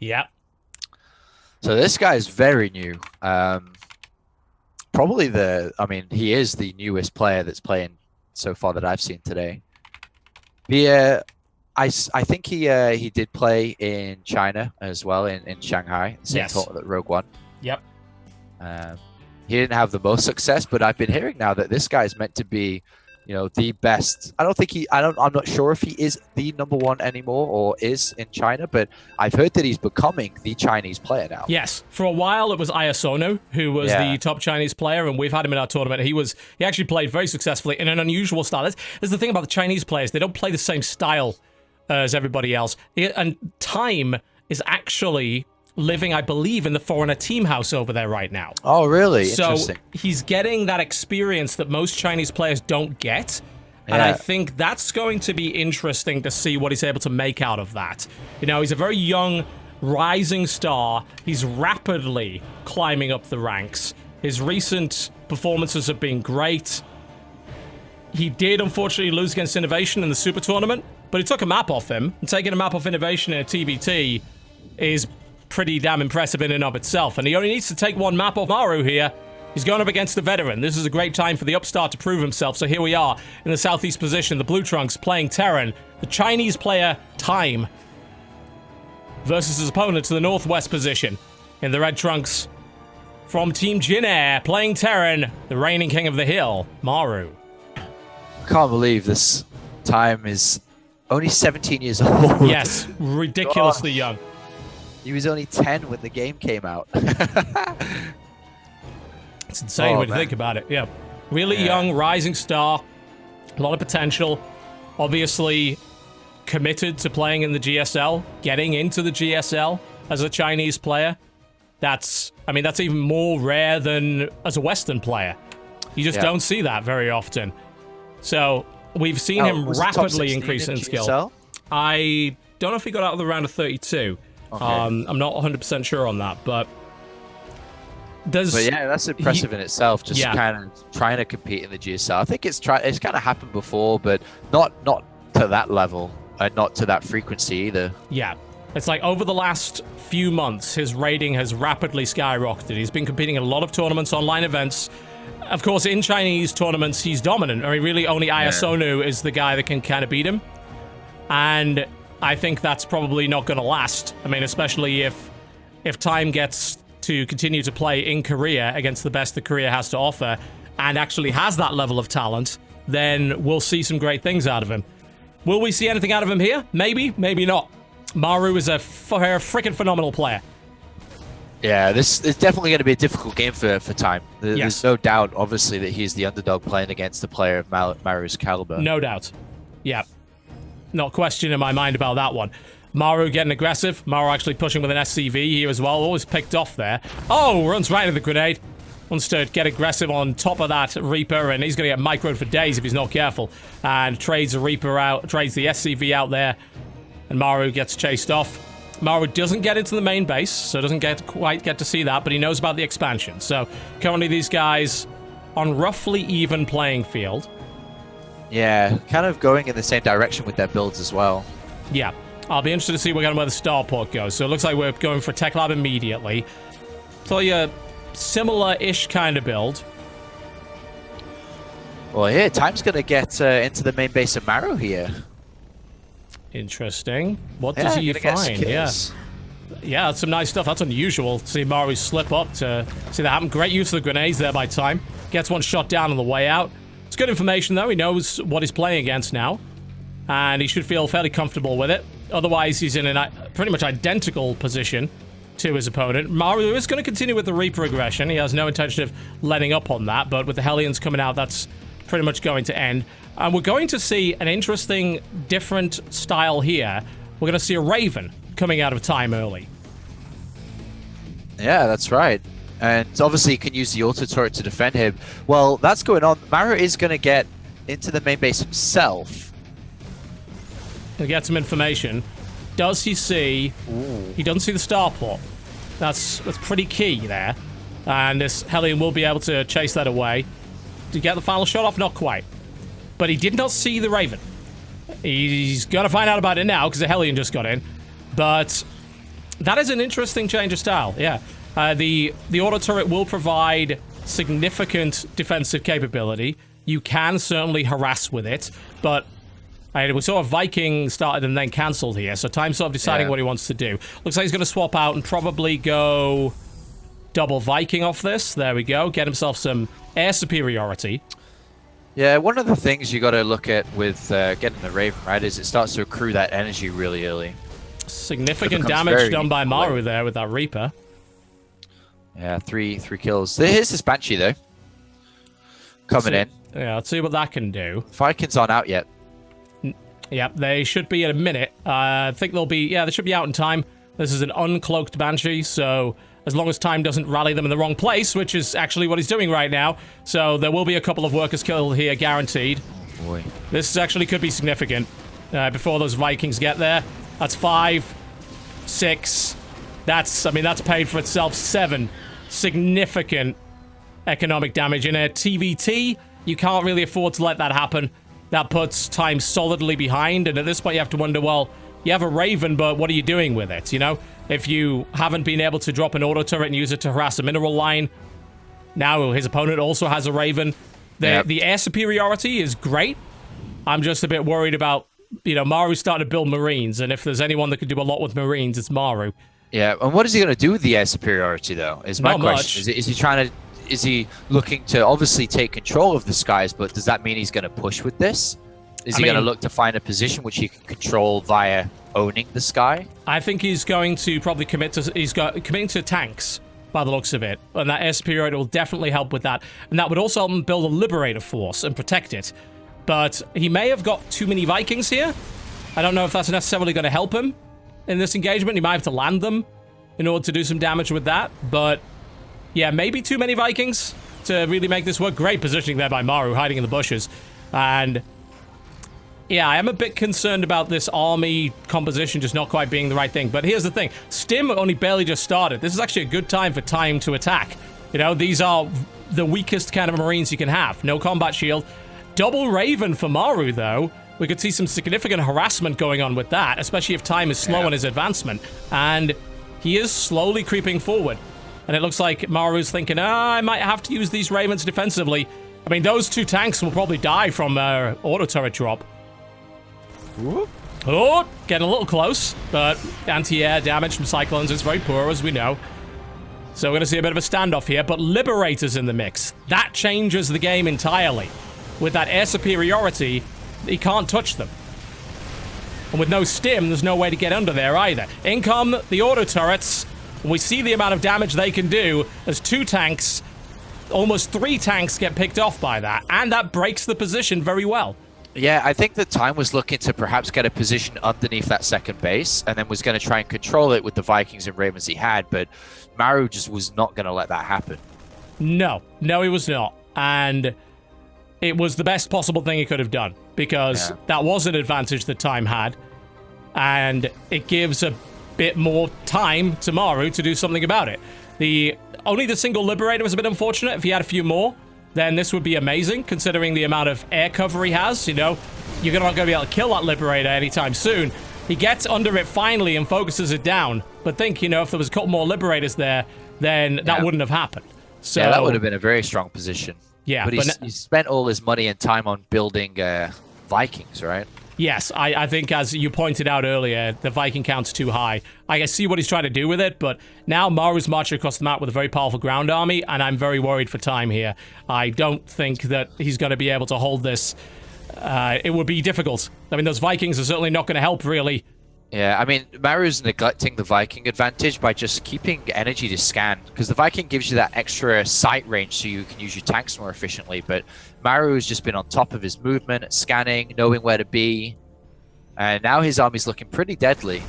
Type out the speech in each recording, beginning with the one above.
Yeah. So this guy is very new. Probably he is the newest player that's playing so far that I've seen today. I think he did play in China as well, in Shanghai, same tournament that Rogue won. Yep. He didn't have the most success, but I've been hearing now that this guy is meant to be, the best. I'm not sure if he is the #1 anymore or is in China, but I've heard that he's becoming the Chinese player now. Yes. For a while, it was Ayasono who was the top Chinese player, and we've had him in our tournament. He actually played very successfully in an unusual style. That's the thing about the Chinese players. They don't play the same style as everybody else. And Time is actually living, I believe, in the foreigner team house over there right now. Oh, really? So Interesting. he's getting that experience that most Chinese players don't get. And I think that's going to be interesting to see what he's able to make out of that. He's a very young, rising star. He's rapidly climbing up the ranks. His recent performances have been great. He did, unfortunately, lose against Innovation in the Super Tournament, but he took a map off him. And taking a map off Innovation in a TBT is pretty damn impressive in and of itself. And he only needs to take one map off Maru here. He's going up against the veteran. This is a great time for the upstart to prove himself. So here we are in the southeast position. The Blue Trunks playing Terran. The Chinese player, Time, versus his opponent to the northwest position. In the Red Trunks, from Team Jin Air, playing Terran, the reigning king of the hill, Maru. Can't believe this. Time is only 17 years old. Yes, ridiculously young. He was only 10 when the game came out. It's insane when you think about it. Yeah. Really young, rising star. A lot of potential. Obviously committed to playing in the GSL. Getting into the GSL as a Chinese player. That's even more rare than as a Western player. You just don't see that very often. So we've seen him rapidly increase in skill. GSL? I don't know if he got out of the round of 32. Okay. I'm not 100% sure on that, but that's impressive in itself. Just kind of trying to compete in the GSL. I think it's kind of happened before, but not to that level, and not to that frequency either. Yeah, it's like over the last few months, his rating has rapidly skyrocketed. He's been competing in a lot of tournaments, online events. Of course, in Chinese tournaments, he's dominant. Really only Ayasonu is the guy that can kind of beat him, and I think that's probably not going to last. Especially if Time gets to continue to play in Korea against the best that Korea has to offer and actually has that level of talent, then we'll see some great things out of him. Will we see anything out of him here? Maybe, maybe not. Maru is a freaking phenomenal player. Yeah, this is definitely going to be a difficult game for Time. There's no doubt, obviously, that he's the underdog playing against the player of Maru's caliber. No doubt. Yeah. Not question in my mind about that one. Maru getting aggressive. Maru actually pushing with an SCV here as well. Always picked off there. Oh, runs right into the grenade. Wants to get aggressive on top of that Reaper, and he's going to get microed for days if he's not careful. And trades the Reaper out, trades the SCV out there, and Maru gets chased off. Maru doesn't get into the main base, so doesn't quite get to see that, but he knows about the expansion. So currently these guys on roughly even playing field. Yeah, kind of going in the same direction with their builds as well. Yeah, I'll be interested to see where the starport goes. So it looks like we're going for Tech Lab immediately. So a similar-ish kind of build. Well, here, Time's going to get into the main base of Maru here. Interesting. What does he find? Yeah, that's some nice stuff. That's unusual to see Maru slip up to see that happen. Great use of the grenades there by Time. Gets one shot down on the way out. It's good information, though. He knows what he's playing against now, and he should feel fairly comfortable with it. Otherwise, he's in a pretty much identical position to his opponent. Maru is going to continue with the Reaper aggression. He has no intention of letting up on that, but with the Hellions coming out, that's pretty much going to end. And we're going to see an interesting, different style here. We're going to see a Raven coming out of Time early. Yeah, that's right. And obviously he can use the auto turret to defend him. Well, that's going on. Maru is going to get into the main base himself. He'll get some information. Does he see... Ooh. He doesn't see the starport. That's pretty key there. And this Hellion will be able to chase that away. To get the final shot off? Not quite. But he did not see the Raven. He's going to find out about it now because the Hellion just got in. But That is an interesting change of style, yeah. The auto turret will provide significant defensive capability. You can certainly harass with it, but we saw a Viking started and then cancelled here, so Time's sort of deciding what he wants to do. Looks like he's going to swap out and probably go double Viking off this. There we go. Get himself some air superiority. Yeah, one of the things you got to look at with getting the Raven, right, is it starts to accrue that energy really early. Significant damage done by Maru there with that Reaper. Yeah, three kills. Here's this Banshee, though. Coming in. Yeah, let's see what that can do. Vikings aren't out yet. Yep, they should be in a minute. I think they'll be... Yeah, they should be out in time. This is an uncloaked Banshee, so as long as Time doesn't rally them in the wrong place, which is actually what he's doing right now, so there will be a couple of workers killed here, guaranteed. Oh boy. This actually could be significant before those Vikings get there. That's 5, 6. That's paid for itself. 7 significant economic damage in a TVT. You can't really afford to let that happen. That puts Time solidly behind, and at this point you have to wonder, well, you have a Raven, but what are you doing with it, you know? If you haven't been able to drop an auto turret and use it to harass a mineral line, now his opponent also has a Raven. The air superiority is great. I'm just a bit worried about, you know, Maru's starting to build Marines, and if there's anyone that can do a lot with Marines, it's Maru. Yeah, and what is he going to do with the air superiority, though, is my question. Much. Is he trying to... Is he looking to obviously take control of the skies, but does that mean he's going to push with this? Is he going to look to find a position which he can control via owning the sky? I think he's going to probably committing to tanks by the looks of it, and that air superiority will definitely help with that, and that would also help him build a Liberator force and protect it. But he may have got too many Vikings here. I don't know if that's necessarily going to help him in this engagement. He might have to land them in order to do some damage with that, but yeah, maybe too many Vikings to really make this work. Great positioning there by Maru, hiding in the bushes. And yeah, I am a bit concerned about this army composition just not quite being the right thing. But here's the thing. Stim only barely just started. This is actually a good time for Time to attack. You know, these are the weakest kind of Marines you can have. No combat shield. Double Raven for Maru, though. We could see some significant harassment going on with that, especially if Time is slow in his advancement. And he is slowly creeping forward. And it looks like Maru's thinking, I might have to use these Ravens defensively. I mean, those 2 tanks will probably die from auto turret drop. Ooh. Oh, getting a little close, but anti-air damage from Cyclones is very poor, as we know. So we're going to see a bit of a standoff here, but Liberator's in the mix. That changes the game entirely. With that air superiority, he can't touch them. And with no stim, there's no way to get under there either. In come the auto turrets. We see the amount of damage they can do as 2 tanks, almost 3 tanks get picked off by that, and that breaks the position very well. Yeah, I think that Time was looking to perhaps get a position underneath that second base, and then was going to try and control it with the Vikings and Ravens he had, but Maru just was not going to let that happen. No, he was not. And it was the best possible thing he could have done, because that was an advantage that Time had, and it gives a bit more time to Maru to do something about it. Only the single Liberator was a bit unfortunate. If he had a few more, then this would be amazing, considering the amount of air cover he has. You know, you're not going to be able to kill that Liberator anytime soon. He gets under it finally and focuses it down. But think, you know, if there was a couple more Liberators there, then that wouldn't have happened. So, yeah, that would have been a very strong position. Yeah, but he spent all his money and time on building Vikings, right? Yes, I think, as you pointed out earlier, the Viking count's too high. I see what he's trying to do with it, but now Maru's marching across the map with a very powerful ground army, and I'm very worried for Time here. I don't think that he's going to be able to hold this. It would be difficult. I mean, those Vikings are certainly not going to help, really. Yeah, I mean, Maru's neglecting the Viking advantage by just keeping energy to scan, because the Viking gives you that extra sight range so you can use your tanks more efficiently, but Maru has just been on top of his movement, scanning, knowing where to be, and now his army's looking pretty deadly.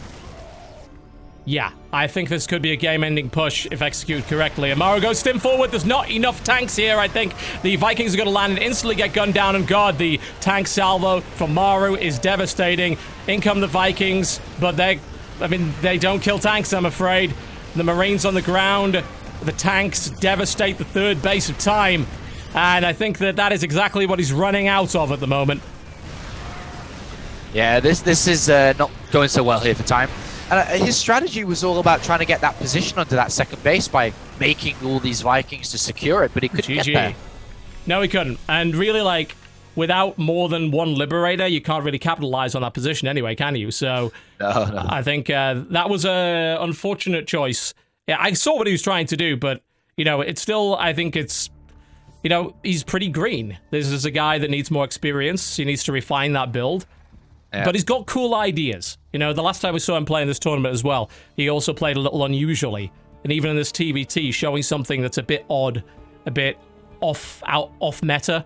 Yeah, I think this could be a game-ending push if executed correctly. And Maru goes stim forward. There's not enough tanks here, I think. The Vikings are going to land and instantly get gunned down. And God, the tank salvo from Maru is devastating. In come the Vikings, but they don't kill tanks, I'm afraid. The Marines on the ground, the tanks devastate the third base of Time. And I think that is exactly what he's running out of at the moment. Yeah, this is not going so well here for Time. His strategy was all about trying to get that position under that second base by making all these Vikings to secure it, but he couldn't get there. No, he couldn't. And really, like, without more than one Liberator, you can't really capitalize on that position anyway, can you? So No. I think that was a unfortunate choice. Yeah, I saw what he was trying to do, but, you know, it's still, I think it's, you know, he's pretty green. This is a guy that needs more experience. He needs to refine that build. Yeah. But he's got cool ideas. You know, the last time we saw him play in this tournament as well, he also played a little unusually. And even in this TVT, showing something that's a bit odd, a bit off meta.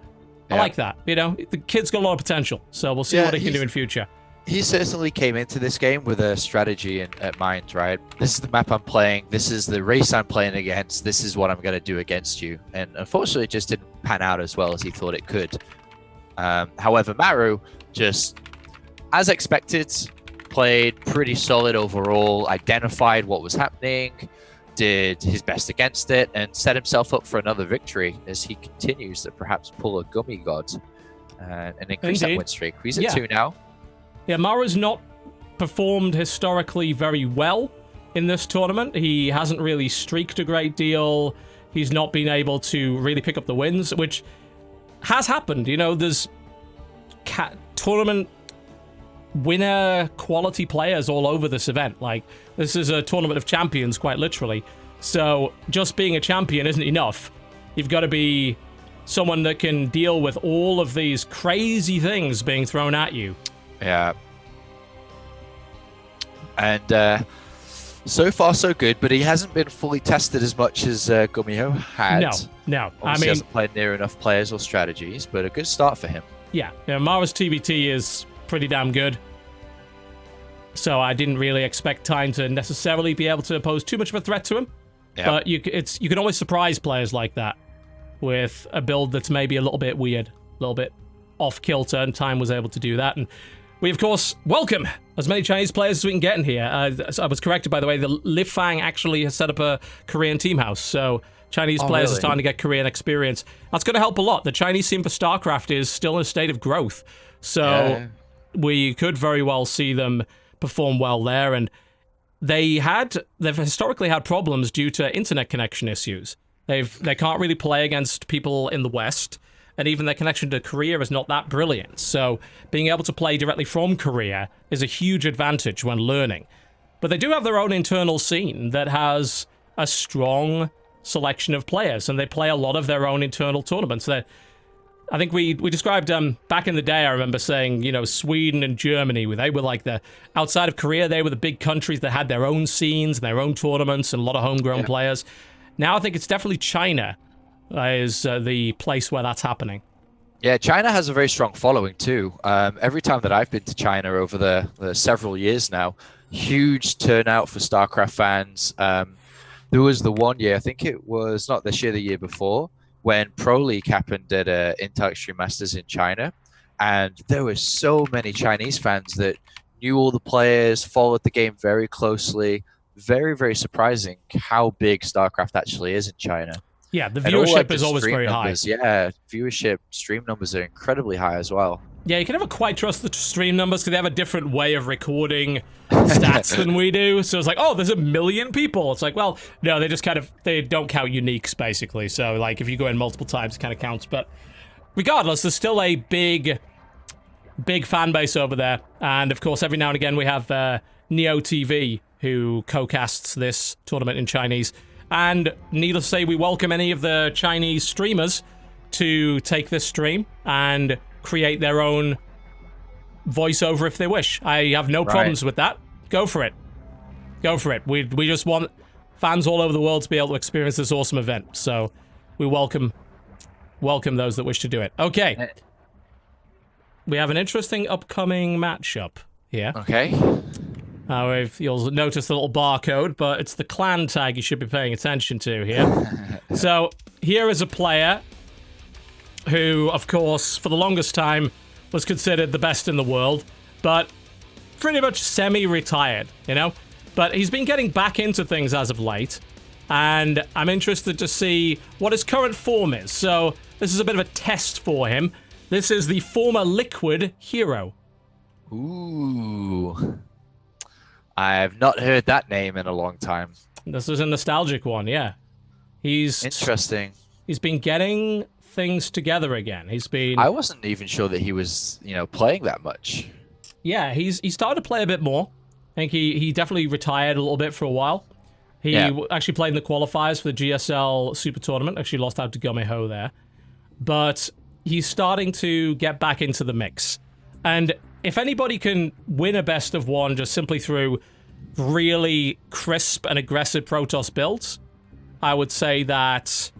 I like that. You know, the kid's got a lot of potential. So we'll see what he can do in future. He certainly came into this game with a strategy at mind, right? This is the map I'm playing. This is the race I'm playing against. This is what I'm going to do against you. And unfortunately, it just didn't pan out as well as he thought it could. However, Maru just, as expected, played pretty solid overall, identified what was happening, did his best against it, and set himself up for another victory as he continues to perhaps pull a Gummy God and increase that win streak. He's at 2 now. Yeah, Maru's not performed historically very well in this tournament. He hasn't really streaked a great deal. He's not been able to really pick up the wins, which has happened. You know, there's tournament winner quality players all over this event. Like, this is a tournament of champions, quite literally. So just being a champion isn't enough. You've got to be someone that can deal with all of these crazy things being thrown at you. Yeah. And so far so good, but he hasn't been fully tested as much as Gummio had. No. Obviously, he hasn't played near enough players or strategies, but a good start for him. Yeah, Mara's TBT is pretty damn good. So I didn't really expect Time to necessarily be able to pose too much of a threat to him. Yeah. But you can always surprise players like that with a build that's maybe a little bit weird, a little bit off kilter, and Time was able to do that. And we, of course, welcome as many Chinese players as we can get in here. I was corrected, by the way. The Liv Fang actually has set up a Korean team house, so Chinese players are starting to get Korean experience. That's going to help a lot. The Chinese scene for StarCraft is still in a state of growth, so we could very well see them perform well there. And they've historically had problems due to internet connection issues. They can't really play against people in the West, and even their connection to Korea is not that brilliant. So being able to play directly from Korea is a huge advantage when learning. But they do have their own internal scene that has a strong selection of players, and they play a lot of their own internal tournaments. I think we described back in the day, I remember saying, you know, Sweden and Germany, they were like outside of Korea, they were the big countries that had their own scenes, their own tournaments, and a lot of homegrown players. Now I think it's definitely China is the place where that's happening. Yeah, China has a very strong following too. Every time that I've been to China over the several years now, huge turnout for StarCraft fans. There was the one year, I think it was not this year, the year before, when Pro League happened at Intel Extreme Masters in China, and there were so many Chinese fans that knew all the players, followed the game very closely. Very, very surprising how big StarCraft actually is in China. Yeah, the viewership is always very high. Yeah, viewership, stream numbers are incredibly high as well. Yeah, you can never quite trust the stream numbers because they have a different way of recording stats than we do. So it's like, oh, there's 1 million people. It's like, well, no, they don't count uniques, basically. So, like, if you go in multiple times, it kind of counts. But regardless, there's still a big fan base over there. And, of course, every now and again, we have Neo TV, who co-casts this tournament in Chinese. And needless to say, we welcome any of the Chinese streamers to take this stream and create their own voiceover if they wish. I have no problems with that. Go for it. Go for it. We just want fans all over the world to be able to experience this awesome event. So we welcome those that wish to do it. Okay. We have an interesting upcoming matchup here. Okay. You'll notice the little barcode, but it's the clan tag you should be paying attention to here. So here is a player who, of course, for the longest time was considered the best in the world, but pretty much semi-retired, you know? But he's been getting back into things as of late, and I'm interested to see what his current form is. So this is a bit of a test for him. This is the former Liquid hero. Ooh. I've not heard that name in a long time. This is a nostalgic one, yeah. He's Interesting. He's been getting things together again. I wasn't even sure that he was, playing that much. Yeah, he started to play a bit more. I think he definitely retired a little bit for a while. He actually played in the qualifiers for the GSL Super Tournament. Actually lost out to Gumeho there. But he's starting to get back into the mix. And if anybody can win a best of one just simply through really crisp and aggressive Protoss builds, I would say that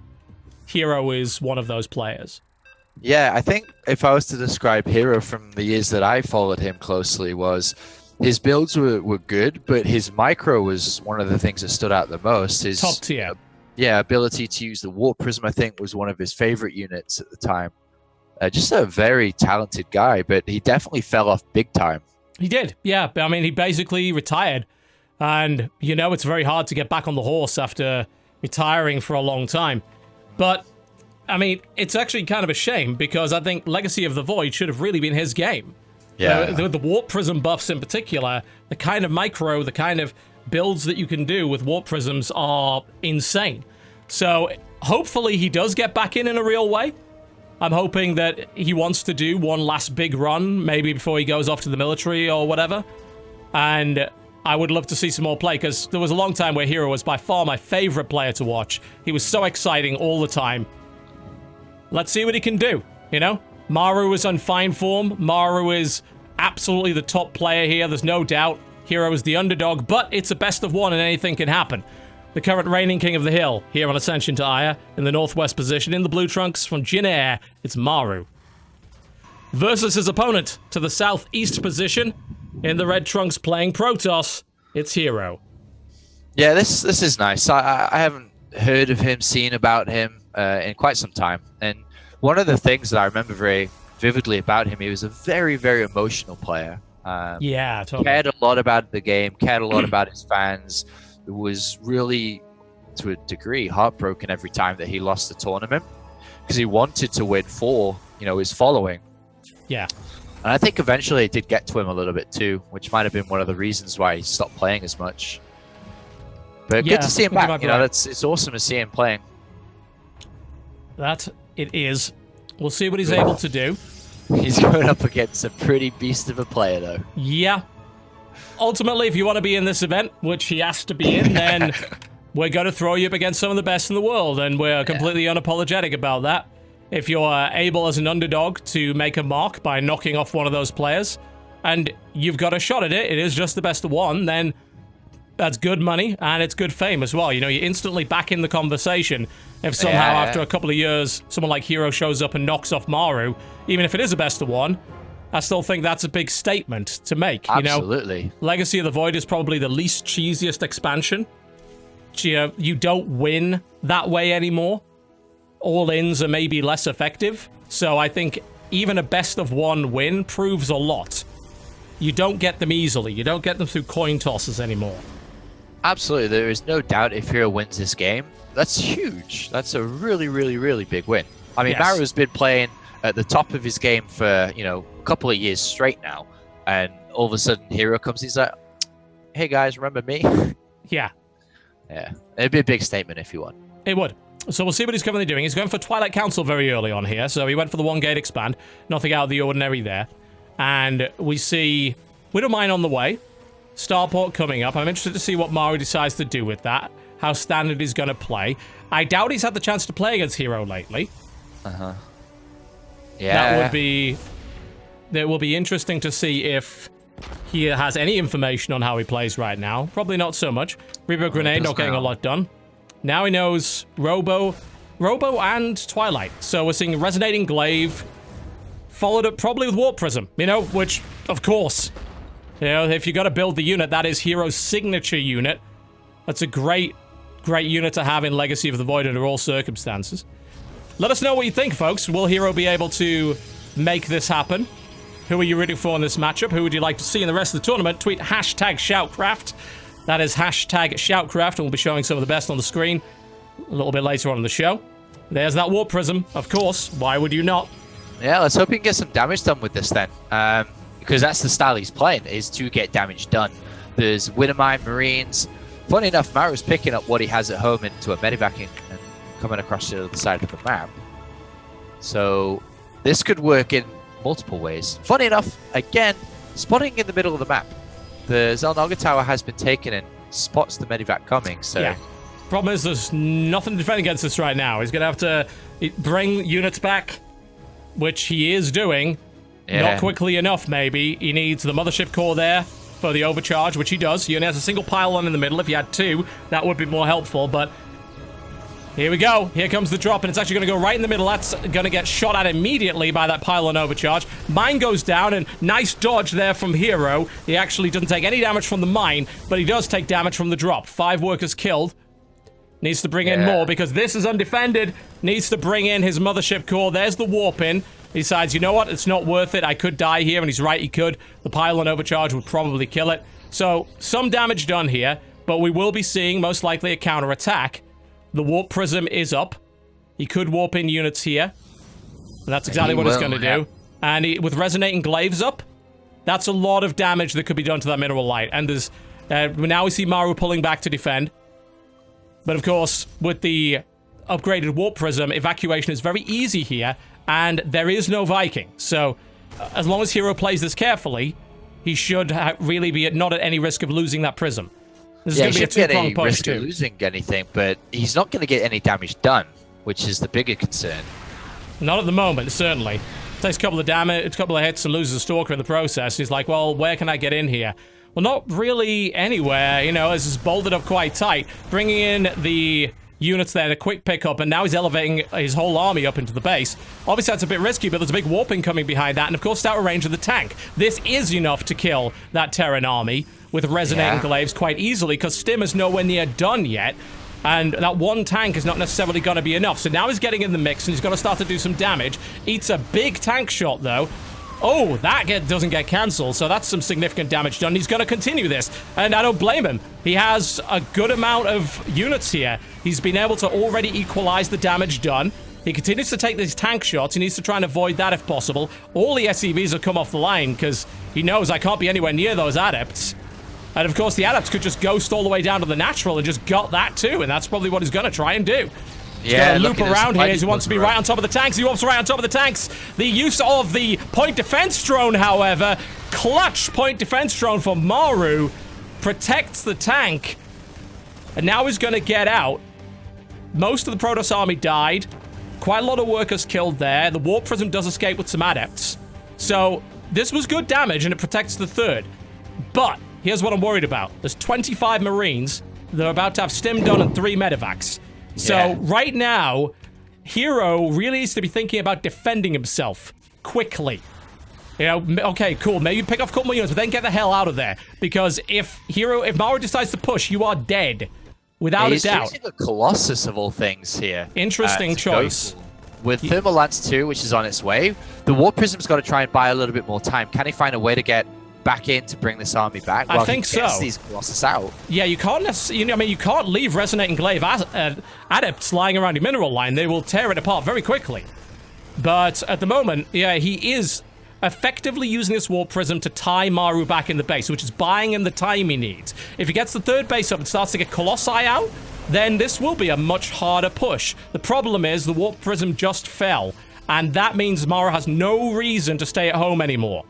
Hero is one of those players. Yeah, I think if I was to describe Hero from the years that I followed him closely, was his builds were good, but his micro was one of the things that stood out the most. His top tier. Ability to use the Warp Prism, I think, was one of his favorite units at the time. Just a very talented guy, but he definitely fell off big time. He did, yeah. I mean, he basically retired. And, it's very hard to get back on the horse after retiring for a long time. But, I mean, it's actually kind of a shame, because I think Legacy of the Void should have really been his game. Yeah. The Warp Prism buffs in particular, the kind of micro, the kind of builds that you can do with Warp Prisms are insane. So, hopefully he does get back in a real way. I'm hoping that he wants to do one last big run, maybe before he goes off to the military or whatever. And I would love to see some more play, because there was a long time where Hero was by far my favorite player to watch. He was so exciting all the time. Let's see what he can do, Maru is on fine form. Maru is absolutely the top player here, there's no doubt. Hero is the underdog, but it's a best of one and anything can happen. The current reigning king of the hill, here on Ascension to Aya, in the northwest position, in the blue trunks from Jin Air, it's Maru. Versus his opponent, to the southeast position, in the red trunks playing Protoss, it's Hero. Yeah, this is nice. I haven't heard of him, seen about him in quite some time. And one of the things that I remember very vividly about him, he was a very, very emotional player. Yeah, totally. Cared a lot about the game, cared a lot about his fans. Was really, to a degree, heartbroken every time that he lost the tournament, because he wanted to win for, his following. Yeah. And I think eventually it did get to him a little bit too, which might have been one of the reasons why he stopped playing as much. But good to see him back. It's awesome to see him playing. That it is. We'll see what he's able to do. He's going up against a pretty beast of a player, though. Yeah. Ultimately, if you want to be in this event, which he has to be in, then we're going to throw you up against some of the best in the world, and we're completely unapologetic about that. If you're able as an underdog to make a mark by knocking off one of those players, and you've got a shot at it, it is just the best of one, then that's good money, and it's good fame as well. You're instantly back in the conversation. If somehow after a couple of years, someone like Hero shows up and knocks off Maru, even if it is a best of one, I still think that's a big statement to make. Absolutely. Legacy of the Void is probably the least cheesiest expansion. You don't win that way anymore. All-ins are maybe less effective. So I think even a best of one win proves a lot. You don't get them easily. You don't get them through coin tosses anymore. Absolutely. There is no doubt if Hero wins this game, that's huge. That's a really, really, really big win. I mean, Maru's been playing at the top of his game for, a couple of years straight now. And all of a sudden, Hero comes, he's like, hey guys, remember me? Yeah. Yeah. It'd be a big statement if you won. It would. So we'll see what he's currently doing. He's going for Twilight Council very early on here. So he went for the one gate expand. Nothing out of the ordinary there. And we see Widowmine on the way. Starport coming up. I'm interested to see what Maru decides to do with that. How Standard is going to play. I doubt he's had the chance to play against Hero lately. Uh-huh. Yeah. That will be interesting to see if he has any information on how he plays right now. Probably not so much. Reaper Grenade not getting a lot done. Now he knows Robo and Twilight. So we're seeing Resonating Glaive, followed up probably with Warp Prism, which, of course, if you got to build the unit, that is Hero's signature unit. That's a great unit to have in Legacy of the Void under all circumstances. Let us know what you think, folks. Will Hero be able to make this happen? Who are you rooting for in this matchup? Who would you like to see in the rest of the tournament? Tweet #ShoutCraft. That is #ShoutCraft, and we'll be showing some of the best on the screen a little bit later on in the show. There's that Warp Prism, of course. Why would you not? Yeah, let's hope he can get some damage done with this then. Because that's the style he's playing, is to get damage done. There's Wintermine Marines. Funny enough, Maru's picking up what he has at home into a medevac and coming across the other side of the map. So this could work in multiple ways. Funny enough, again, spotting in the middle of the map. The Xel'Naga Tower has been taken and spots the medevac coming, so... Yeah. Problem is, there's nothing to defend against this right now. He's going to have to bring units back, which he is doing. Yeah. Not quickly enough, maybe. He needs the Mothership Core there for the overcharge, which he does. He only has a single pylon in the middle. If he had two, that would be more helpful, but... Here we go. Here comes the drop, and it's actually going to go right in the middle. That's going to get shot at immediately by that pylon overcharge. Mine goes down, and nice dodge there from Hero. He actually doesn't take any damage from the mine, but he does take damage from the drop. 5 workers killed. Needs to bring in more, because this is undefended. Needs to bring in his Mothership Core. There's the warp in. He decides, you know what? It's not worth it. I could die here, and he's right, he could. The pylon overcharge would probably kill it. So, some damage done here, but we will be seeing, most likely, a counterattack. The warp prism is up. He could warp in units here. And that's exactly what he's going to do. And with resonating glaives up, that's a lot of damage that could be done to that mineral light. And there's now we see Maru pulling back to defend. But of course, with the upgraded warp prism, evacuation is very easy here. And there is no Viking. So as long as Hero plays this carefully, he should really be not at any risk of losing that prism. This is going to be a two-pronged push, risk of losing anything, but he's not going to get any damage done, which is the bigger concern. Not at the moment, certainly. Takes a couple of damage, a couple of hits, and loses a Stalker in the process. He's like, well, where can I get in here? Well, not really anywhere, you know, this is bolted up quite tight. Bringing in the units there, a quick pickup, and now he's elevating his whole army up into the base. Obviously, that's a bit risky, but there's a big warping coming behind that, and of course, outer range of the tank. This is enough to kill that Terran army with resonating glaives quite easily, because Stim is nowhere near done yet, and that one tank is not necessarily going to be enough. So now he's getting in the mix, and he's got to start to do some damage. Eats a big tank shot, though. Oh, that doesn't get cancelled, so that's some significant damage done. He's going to continue this, and I don't blame him. He has a good amount of units here. He's been able to already equalize the damage done. He continues to take these tank shots. He needs to try and avoid that if possible. All the SCVs have come off the line, because he knows I can't be anywhere near those adepts. And of course, the adepts could just ghost all the way down to the natural and just gut that too, and that's probably what he's going to try and do. He's going to loop around here. He wants to be right on top of the tanks. He wants right on top of the tanks. The use of the point defense drone, however, clutch point defense drone for Maru, protects the tank. And now he's going to get out. Most of the Protoss army died. Quite a lot of workers killed there. The Warp Prism does escape with some adepts. So this was good damage, and it protects the third. But here's what I'm worried about. There's 25 Marines. They're about to have Stim done and 3 medevacs. So right now, Hero really needs to be thinking about defending himself quickly. You know, okay, cool. Maybe pick off a couple more units, but then get the hell out of there. Because if Maru decides to push, you are dead. Without a doubt. He's using a Colossus of all things here. Interesting choice. With Thermal Lance 2, which is on its way, the Warp Prism's got to try and buy a little bit more time. Can he find a way to get back in to bring this army back? I think so. These Colossus out. Yeah, you can't necessarily, you can't leave Resonating Glaive adepts lying around your mineral line. They will tear it apart very quickly. But at the moment, yeah, he is effectively using this Warp Prism to tie Maru back in the base, which is buying him the time he needs. If he gets the third base up and starts to get Colossi out, then this will be a much harder push. The problem is the Warp Prism just fell, and that means Maru has no reason to stay at home anymore.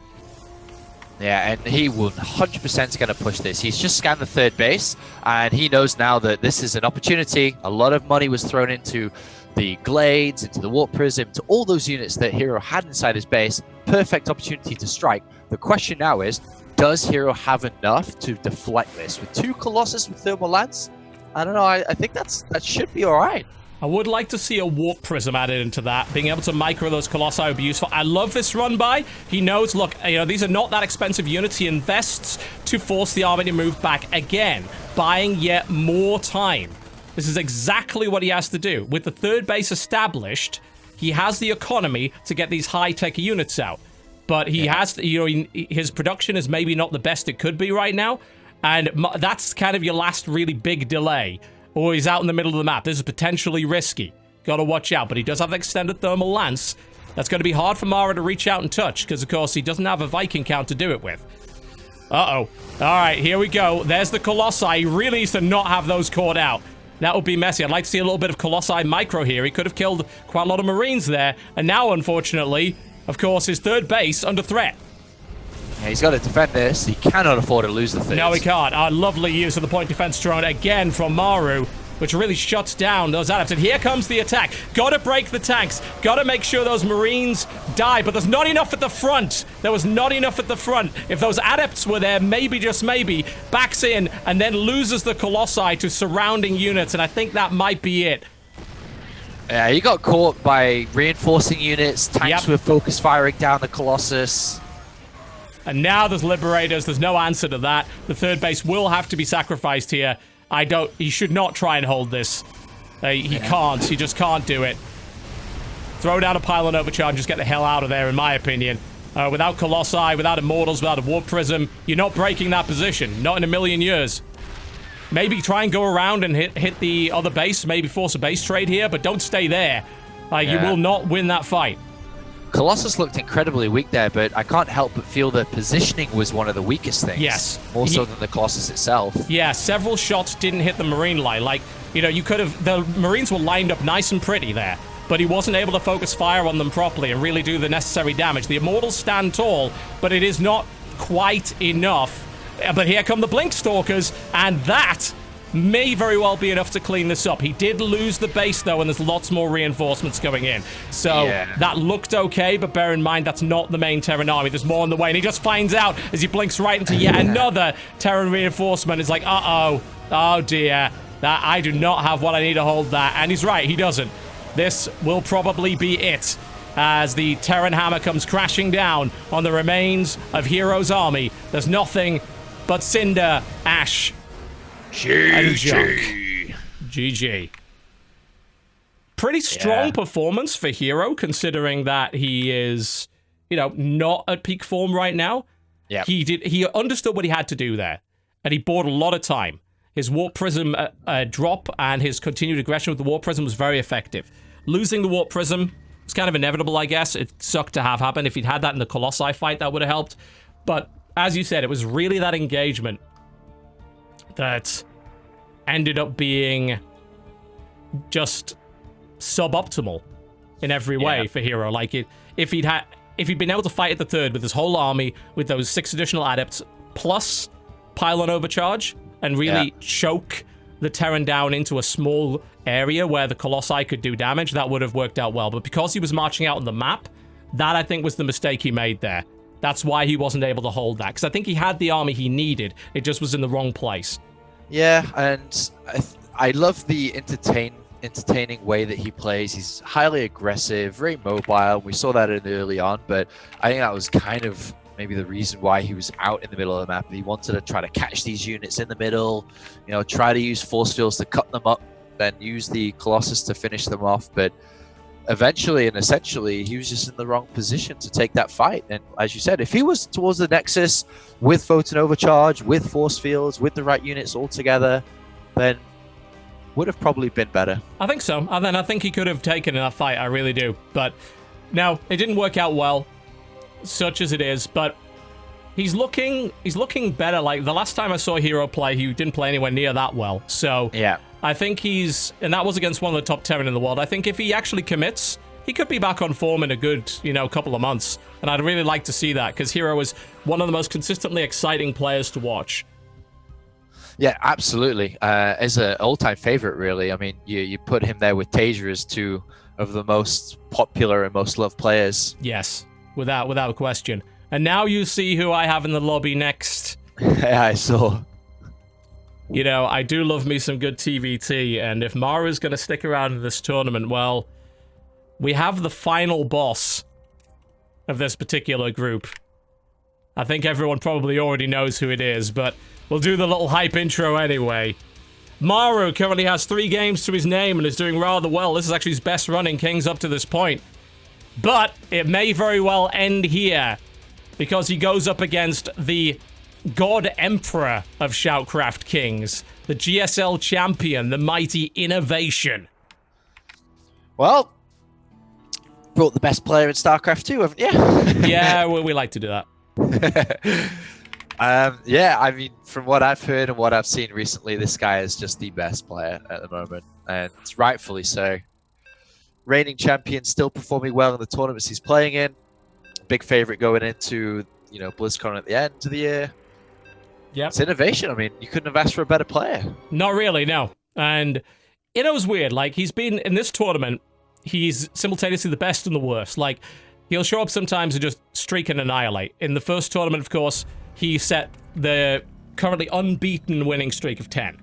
Yeah, and he 100% is going to push this. He's just scanned the third base, and he knows now that this is an opportunity. A lot of money was thrown into the Glades, into the Warp Prism, to all those units that Hero had inside his base. Perfect opportunity to strike. The question now is, does Hero have enough to deflect this? With 2 Colossus with Thermal Lance? I don't know, I think that should be alright. I would like to see a Warp Prism added into that. Being able to micro those Colossi would be useful. I love this run by. He knows, look, these are not that expensive units. He invests to force the army to move back again, buying yet more time. This is exactly what he has to do. With the third base established, he has the economy to get these high-tech units out. But he has to, his production is maybe not the best it could be right now. And that's kind of your last really big delay. Or he's out in the middle of the map. This is potentially risky. Gotta watch out. But he does have extended Thermal Lance. That's going to be hard for Mara to reach out and touch, because, of course, he doesn't have a Viking count to do it with. Uh-oh. All right, here we go. There's the Colossi. He really needs to not have those caught out. That would be messy. I'd like to see a little bit of Colossi micro here. He could have killed quite a lot of Marines there. And now, unfortunately, of course, his third base under threat. Yeah, he's got to defend this. He cannot afford to lose the third. No, he can't. A lovely use of the point defense drone again from Maru, which really shuts down those adepts. And here comes the attack. Got to break the tanks. Got to make sure those Marines die. But there's not enough at the front. There was not enough at the front. If those adepts were there, maybe, just maybe, backs in and then loses the Colossi to surrounding units. And I think that might be it. Yeah, he got caught by reinforcing units. Tanks were focus firing down the Colossus. And now there's Liberators. There's no answer to that. The third base will have to be sacrificed here. He should not try and hold this. He can't. He just can't do it. Throw down a pylon overcharge and just get the hell out of there, in my opinion. Without Colossi, without Immortals, without a Warp Prism, you're not breaking that position. Not in a million years. Maybe try and go around and hit the other base. Maybe force a base trade here, but don't stay there. You will not win that fight. Colossus looked incredibly weak there, but I can't help but feel the positioning was one of the weakest things. Yes. More so than the Colossus itself. Yeah, several shots didn't hit the Marine line. Like, you know, you could have... The Marines were lined up nice and pretty there, but he wasn't able to focus fire on them properly and really do the necessary damage. The Immortals stand tall, but it is not quite enough. But here come the Blink Stalkers, and that may very well be enough to clean this up. He did lose the base, though, and there's lots more reinforcements going in. So that looked okay, but bear in mind, that's not the main Terran army. There's more on the way, and he just finds out as he blinks right into yet another Terran reinforcement. It's like, uh-oh, oh dear, that I do not have what I need to hold that. And he's right, he doesn't. This will probably be it, as the Terran hammer comes crashing down on the remains of Hero's army. There's nothing but cinder, ash, and junk. GG. Pretty strong performance for Hero, considering that he is, you know, not at peak form right now. Yeah. He understood what he had to do there, and he bought a lot of time. His Warp Prism drop and his continued aggression with the Warp Prism was very effective. Losing the Warp Prism was kind of inevitable, I guess. It sucked to have happen. If he'd had that in the Colossi fight, that would have helped. But as you said, it was really that engagement that ended up being just suboptimal in every way for Hero. Like, if he'd been able to fight at the third with his whole army, with those 6 additional adepts, plus pylon overcharge, and really choke the Terran down into a small area where the Colossi could do damage, that would have worked out well. But because he was marching out on the map, that, I think, was the mistake he made there. That's why he wasn't able to hold that, because I think he had the army he needed. It just was in the wrong place. Yeah, and I love the entertaining way that he plays. He's highly aggressive, very mobile. We saw that early on, but I think that was kind of maybe the reason why he was out in the middle of the map. He wanted to try to catch these units in the middle, you know, try to use force fields to cut them up, then use the Colossus to finish them off. But eventually and essentially, he was just in the wrong position to take that fight. And as you said, if he was towards the Nexus with Photon Overcharge, with force fields, with the right units all together, then would have probably been better. I think so. And then I think he could have taken that fight. I really do. But now, it didn't work out well, such as it is. But he's looking better. Like, the last time I saw Hero play, he didn't play anywhere near that well. So yeah, I think and that was against one of the top Terran in the world. I think if he actually commits, he could be back on form in a good, couple of months. And I'd really like to see that, because Hero is one of the most consistently exciting players to watch. Yeah, absolutely. As an all-time favorite, really. I mean, you put him there with Tasia as two of the most popular and most loved players. Yes, without question. And now you see who I have in the lobby next. Yeah, I saw. I do love me some good TVT, and if Maru's going to stick around in this tournament, well, we have the final boss of this particular group. I think everyone probably already knows who it is, but we'll do the little hype intro anyway. Maru currently has 3 games to his name and is doing rather well. This is actually his best run in Kings up to this point. But it may very well end here, because he goes up against the God Emperor of ShoutCraft Kings, the GSL champion, the mighty Innovation. Well, brought the best player in StarCraft too, haven't you? Yeah, we like to do that. Yeah, I mean, from what I've heard and what I've seen recently, this guy is just the best player at the moment, and rightfully so. Reigning champion, still performing well in the tournaments he's playing in. Big favorite going into BlizzCon at the end of the year. Yeah, it's innovation. I mean, you couldn't have asked for a better player. Not really, no. And it was weird. Like, he's been in this tournament, he's simultaneously the best and the worst. Like, he'll show up sometimes and just streak and annihilate. In the first tournament, of course, he set the currently unbeaten winning streak of 10.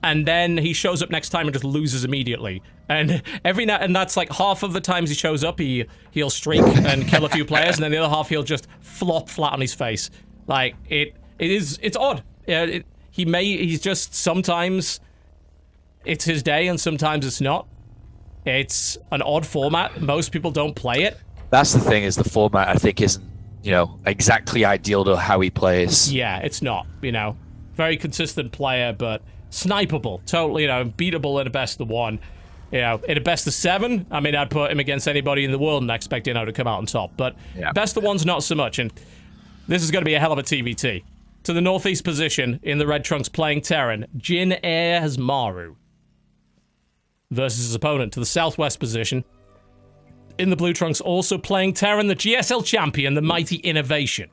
And then he shows up next time and just loses immediately. And and that's like half of the times he shows up, he'll streak and kill a few players, and then the other half he'll just flop flat on his face. Like, it's odd. Yeah, he's just, sometimes it's his day and sometimes it's not. It's an odd format. Most people don't play it. That's the thing, is the format, I think, isn't, exactly ideal to how he plays. Yeah, it's not, Very consistent player, but snipeable. Totally, beatable in a best of one. In a best of 7, I mean, I'd put him against anybody in the world and expect, to come out on top. But best of 1's not so much, and this is going to be a hell of a TVT. To the northeast position, in the red trunks playing Terran, Jin Air has Maru. Versus his opponent to the southwest position. In the blue trunks, also playing Terran, the GSL champion, the mighty Innovation.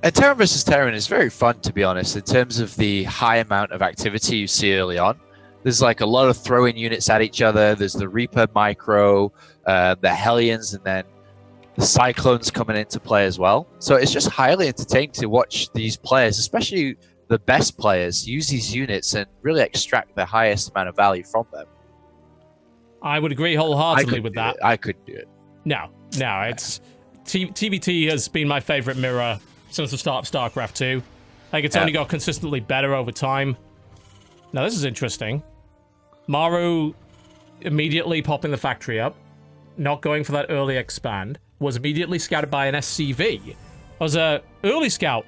And Terran versus Terran is very fun, to be honest, in terms of the high amount of activity you see early on. There's like a lot of throwing units at each other. There's the Reaper micro, the Hellions, and then the Cyclones coming into play as well. So it's just highly entertaining to watch these players, especially the best players, use these units and really extract the highest amount of value from them. I would agree wholeheartedly with that. I couldn't do it. No, it's... TVT has been my favorite mirror since the start of StarCraft 2. Like, it's only got consistently better over time. Now, this is interesting. Maru immediately popping the factory up, not going for that early expand, was immediately scouted by an SCV. Was a early scout,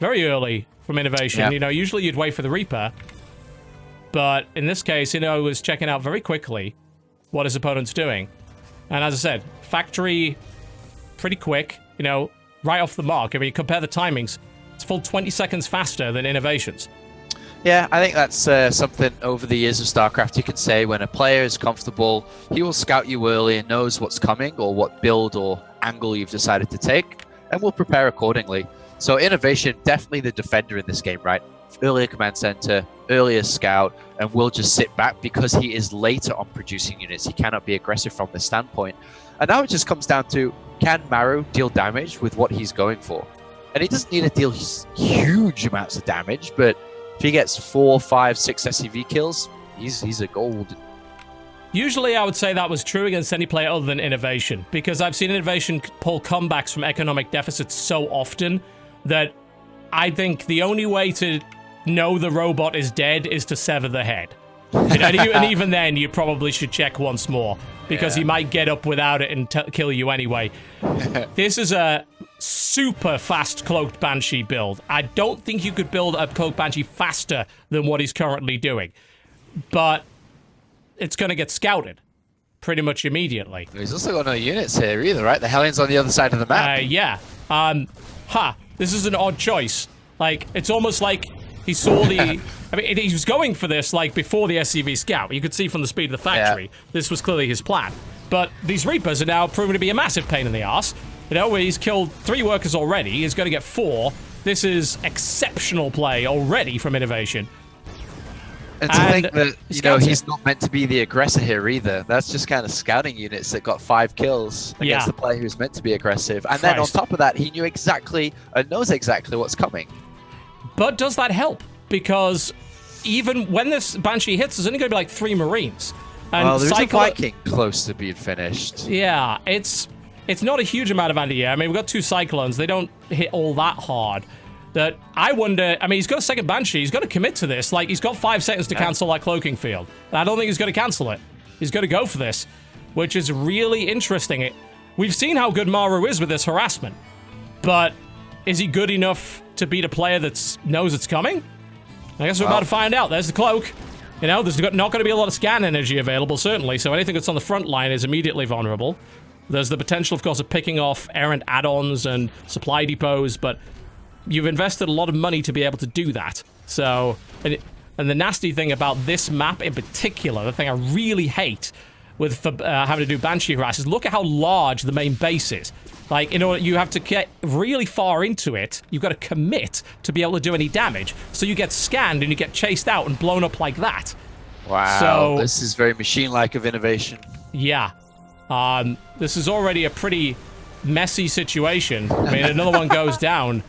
very early from Innovation. Usually you'd wait for the Reaper, but in this case, was checking out very quickly what his opponent's doing. And as I said, factory pretty quick, right off the mark. I mean, compare the timings, it's full 20 seconds faster than Innovation's. Yeah, I think that's something over the years of StarCraft you can say. When a player is comfortable, he will scout you early and knows what's coming or what build or angle you've decided to take, and will prepare accordingly. So Innovation, definitely the defender in this game, right? Earlier command center, earlier scout, and will just sit back because he is later on producing units. He cannot be aggressive from this standpoint. And now it just comes down to, can Maru deal damage with what he's going for? And he doesn't need to deal huge amounts of damage, but if he gets 4, 5, 6 SCV kills, he's a gold. Usually I would say that was true against any player other than Innovation, because I've seen Innovation pull comebacks from economic deficits so often that I think the only way to know the robot is dead is to sever the head. And even then, you probably should check once more, because he might get up without it and kill you anyway. This is a super fast Cloaked Banshee build. I don't think you could build a Cloaked Banshee faster than what he's currently doing. But it's going to get scouted pretty much immediately. He's also got no units here either, right? The Hellions on the other side of the map. Yeah. This is an odd choice. Like, it's almost like he saw the... I mean, he was going for this, like, before the SCV scout. You could see from the speed of the factory, this was clearly his plan. But these Reapers are now proven to be a massive pain in the arse. Where he's killed 3 workers already. He's going to get 4. This is exceptional play already from Innovation. And to think that, he's not meant to be the aggressor here either. That's just kind of scouting units that got 5 kills against the player who's meant to be aggressive. And then on top of that, he knew exactly, knows exactly what's coming. But does that help? Because even when this Banshee hits, there's only going to be like 3 Marines. And there's a Viking close to being finished. Yeah, it's not a huge amount of anti-air. I mean, we've got 2 Cyclones. They don't hit all that hard. That I wonder, I mean, he's got a second Banshee. He's got to commit to this. Like, he's got 5 seconds to cancel that cloaking field. And I don't think he's going to cancel it. He's going to go for this, which is really interesting. We've seen how good Maru is with this harassment. But is he good enough to beat a player that knows it's coming? I guess we're about to find out. There's the cloak. There's not going to be a lot of scan energy available, certainly. So anything that's on the front line is immediately vulnerable. There's the potential, of course, of picking off errant add-ons and supply depots, but you've invested a lot of money to be able to do that. So, and the nasty thing about this map in particular, the thing I really hate with having to do Banshee harass is look at how large the main base is. Like, in order, you have to get really far into it. You've got to commit to be able to do any damage. So you get scanned and you get chased out and blown up like that. Wow, so, this is very machine-like of innovation. Yeah. This is already a pretty messy situation. I mean, another one goes down.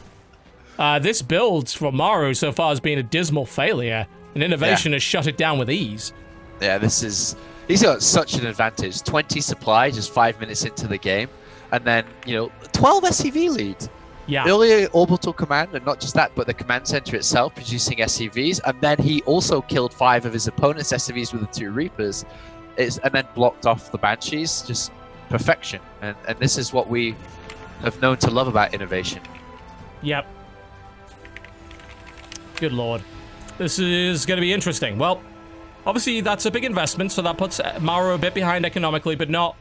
This build from Maru so far has been a dismal failure, and innovation has shut it down with ease. Yeah, he's got such an advantage. 20 supply just 5 minutes into the game, and then, 12 SCV lead. Yeah. The only orbital command, and not just that, but the command center itself producing SCVs, and then he also killed 5 of his opponent's SCVs with the 2 Reapers, and then blocked off the Banshees. Just perfection. And this is what we have known to love about innovation. Yep. Good lord. This is going to be interesting. Well, obviously that's a big investment, so that puts Maru a bit behind economically, but not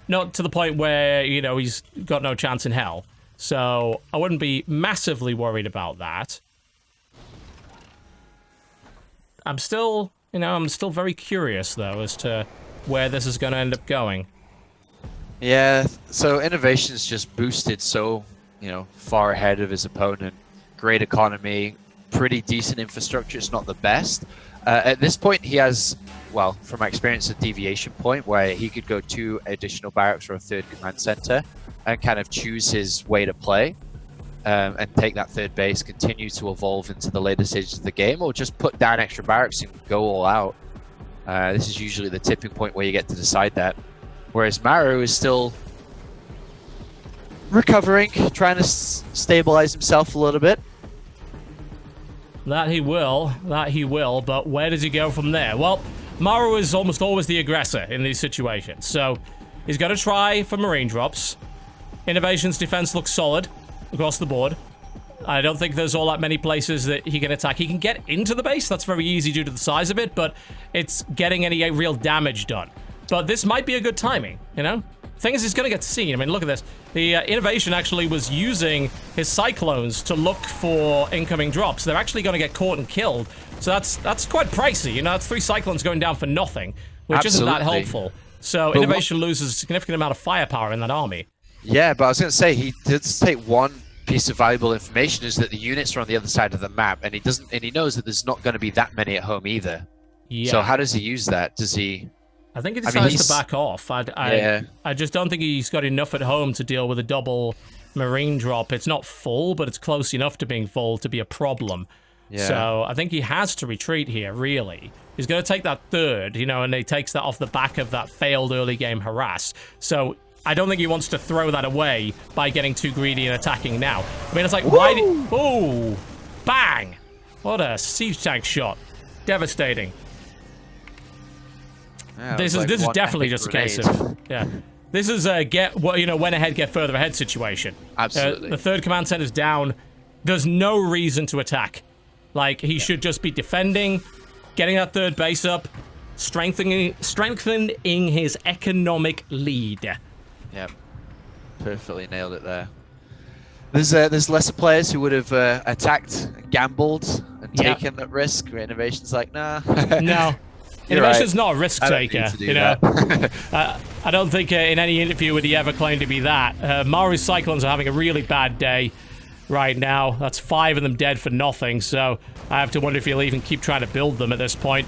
to the point where, he's got no chance in hell. So I wouldn't be massively worried about that. I'm still very curious, though, as to where this is going to end up going. Yeah, so innovation's just boosted so, far ahead of his opponent. Great economy, pretty decent infrastructure. It's not the best. At this point, he has, well, from my experience, a deviation point where he could go 2 additional barracks or a 3rd command center and kind of choose his way to play and take that 3rd base, continue to evolve into the later stages of the game, or just put down extra barracks and go all out. This is usually the tipping point where you get to decide that. Whereas Maru is still recovering, trying to stabilize himself a little bit. That he will, but where does he go from there? Well, Maru is almost always the aggressor in these situations, so he's got to try for marine drops. Innovation's defense looks solid across the board. I don't think there's all that many places that he can attack. He can get into the base, that's very easy due to the size of it, but it's getting any real damage done. But this might be a good timing, Thing is, he's going to get seen. I mean, look at this. The Innovation actually was using his Cyclones to look for incoming drops. They're actually going to get caught and killed. So that's quite pricey. That's 3 Cyclones going down for nothing, which isn't that helpful. So Innovation loses a significant amount of firepower in that army. Yeah, but I was going to say, he did take one piece of valuable information, is that the units are on the other side of the map, and he knows that there's not going to be that many at home either. Yeah. So how does he use that? Does he... I think he decides to back off. I just don't think he's got enough at home to deal with a double marine drop. It's not full, but it's close enough to being full to be a problem. Yeah. So I think he has to retreat here, really. He's going to take that 3rd, and he takes that off the back of that failed early game harass. So I don't think he wants to throw that away by getting too greedy and attacking now. I mean, it's like, why did... Oh! Bang! What a siege tank shot. Devastating. Yeah, this is definitely just a case of this is a when ahead get further ahead situation. Absolutely. The 3rd command center's down. There's no reason to attack. Like, he should just be defending, getting that 3rd base up, strengthening his economic lead. Yep, perfectly nailed it there. There's lesser players who would have attacked, gambled, and taken that risk. Innovation's like, nah. No. Innovation's not a risk taker, I don't think in any interview would he ever claim to be that. Maru's Cyclones are having a really bad day right now. That's 5 of them dead for nothing, so I have to wonder if he'll even keep trying to build them at this point.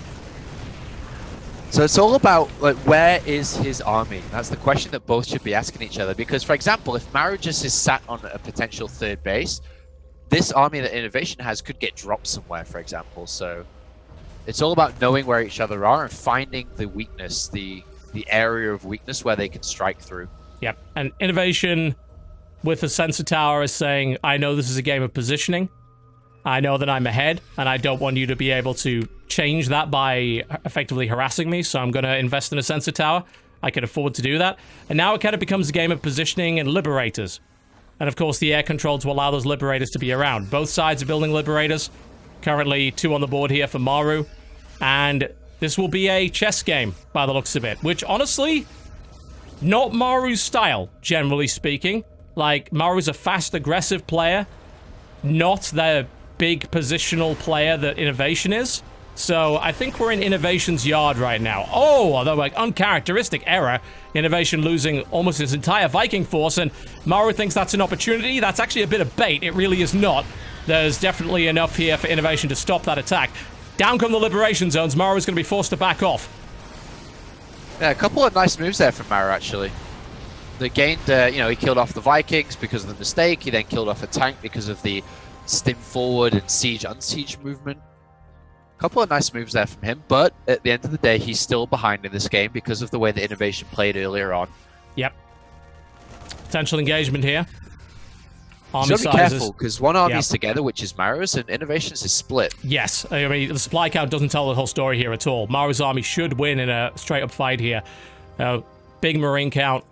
So it's all about, where is his army? That's the question that both should be asking each other. Because, for example, if Maru just is sat on a potential 3rd base, this army that Innovation has could get dropped somewhere, for example. So it's all about knowing where each other are and finding the weakness, the area of weakness where they can strike through. Yep, and Innovation with the sensor tower is saying, I know this is a game of positioning. I know that I'm ahead, and I don't want you to be able to change that by effectively harassing me, so I'm going to invest in a sensor tower. I can afford to do that. And now it kind of becomes a game of positioning and liberators. And of course, the air control to allow those liberators to be around. Both sides are building liberators. Currently 2 on the board here for Maru. And this will be a chess game, by the looks of it. Which, honestly, Not Maru's style, generally speaking. Like, Maru's a fast, aggressive player, not the big positional player that Innovation is. So I think we're in Innovation's yard right now. Oh, although like uncharacteristic error. Innovation losing almost his entire Viking force, and Maru thinks that's an opportunity. That's actually a bit of bait. It really is not. There's definitely enough here for Innovation to stop that attack. Down come the Liberation Zones. Maru's going to be forced to back off. Yeah, a couple of nice moves there from Maru, actually. They gained, he killed off the Vikings because of the mistake. He then killed off a tank because of the stim forward and siege unsiege movement. A couple of nice moves there from him, but at the end of the day, he's still behind in this game because of the way that Innovation played earlier on. Yep. Potential engagement here. Army Just gotta be sizes. careful, because one army's together, which is Maru's, and Innovation's is split. Yes, I mean, the supply count doesn't tell the whole story here at all. Maru's army should win in a straight-up fight here. Big Marine count.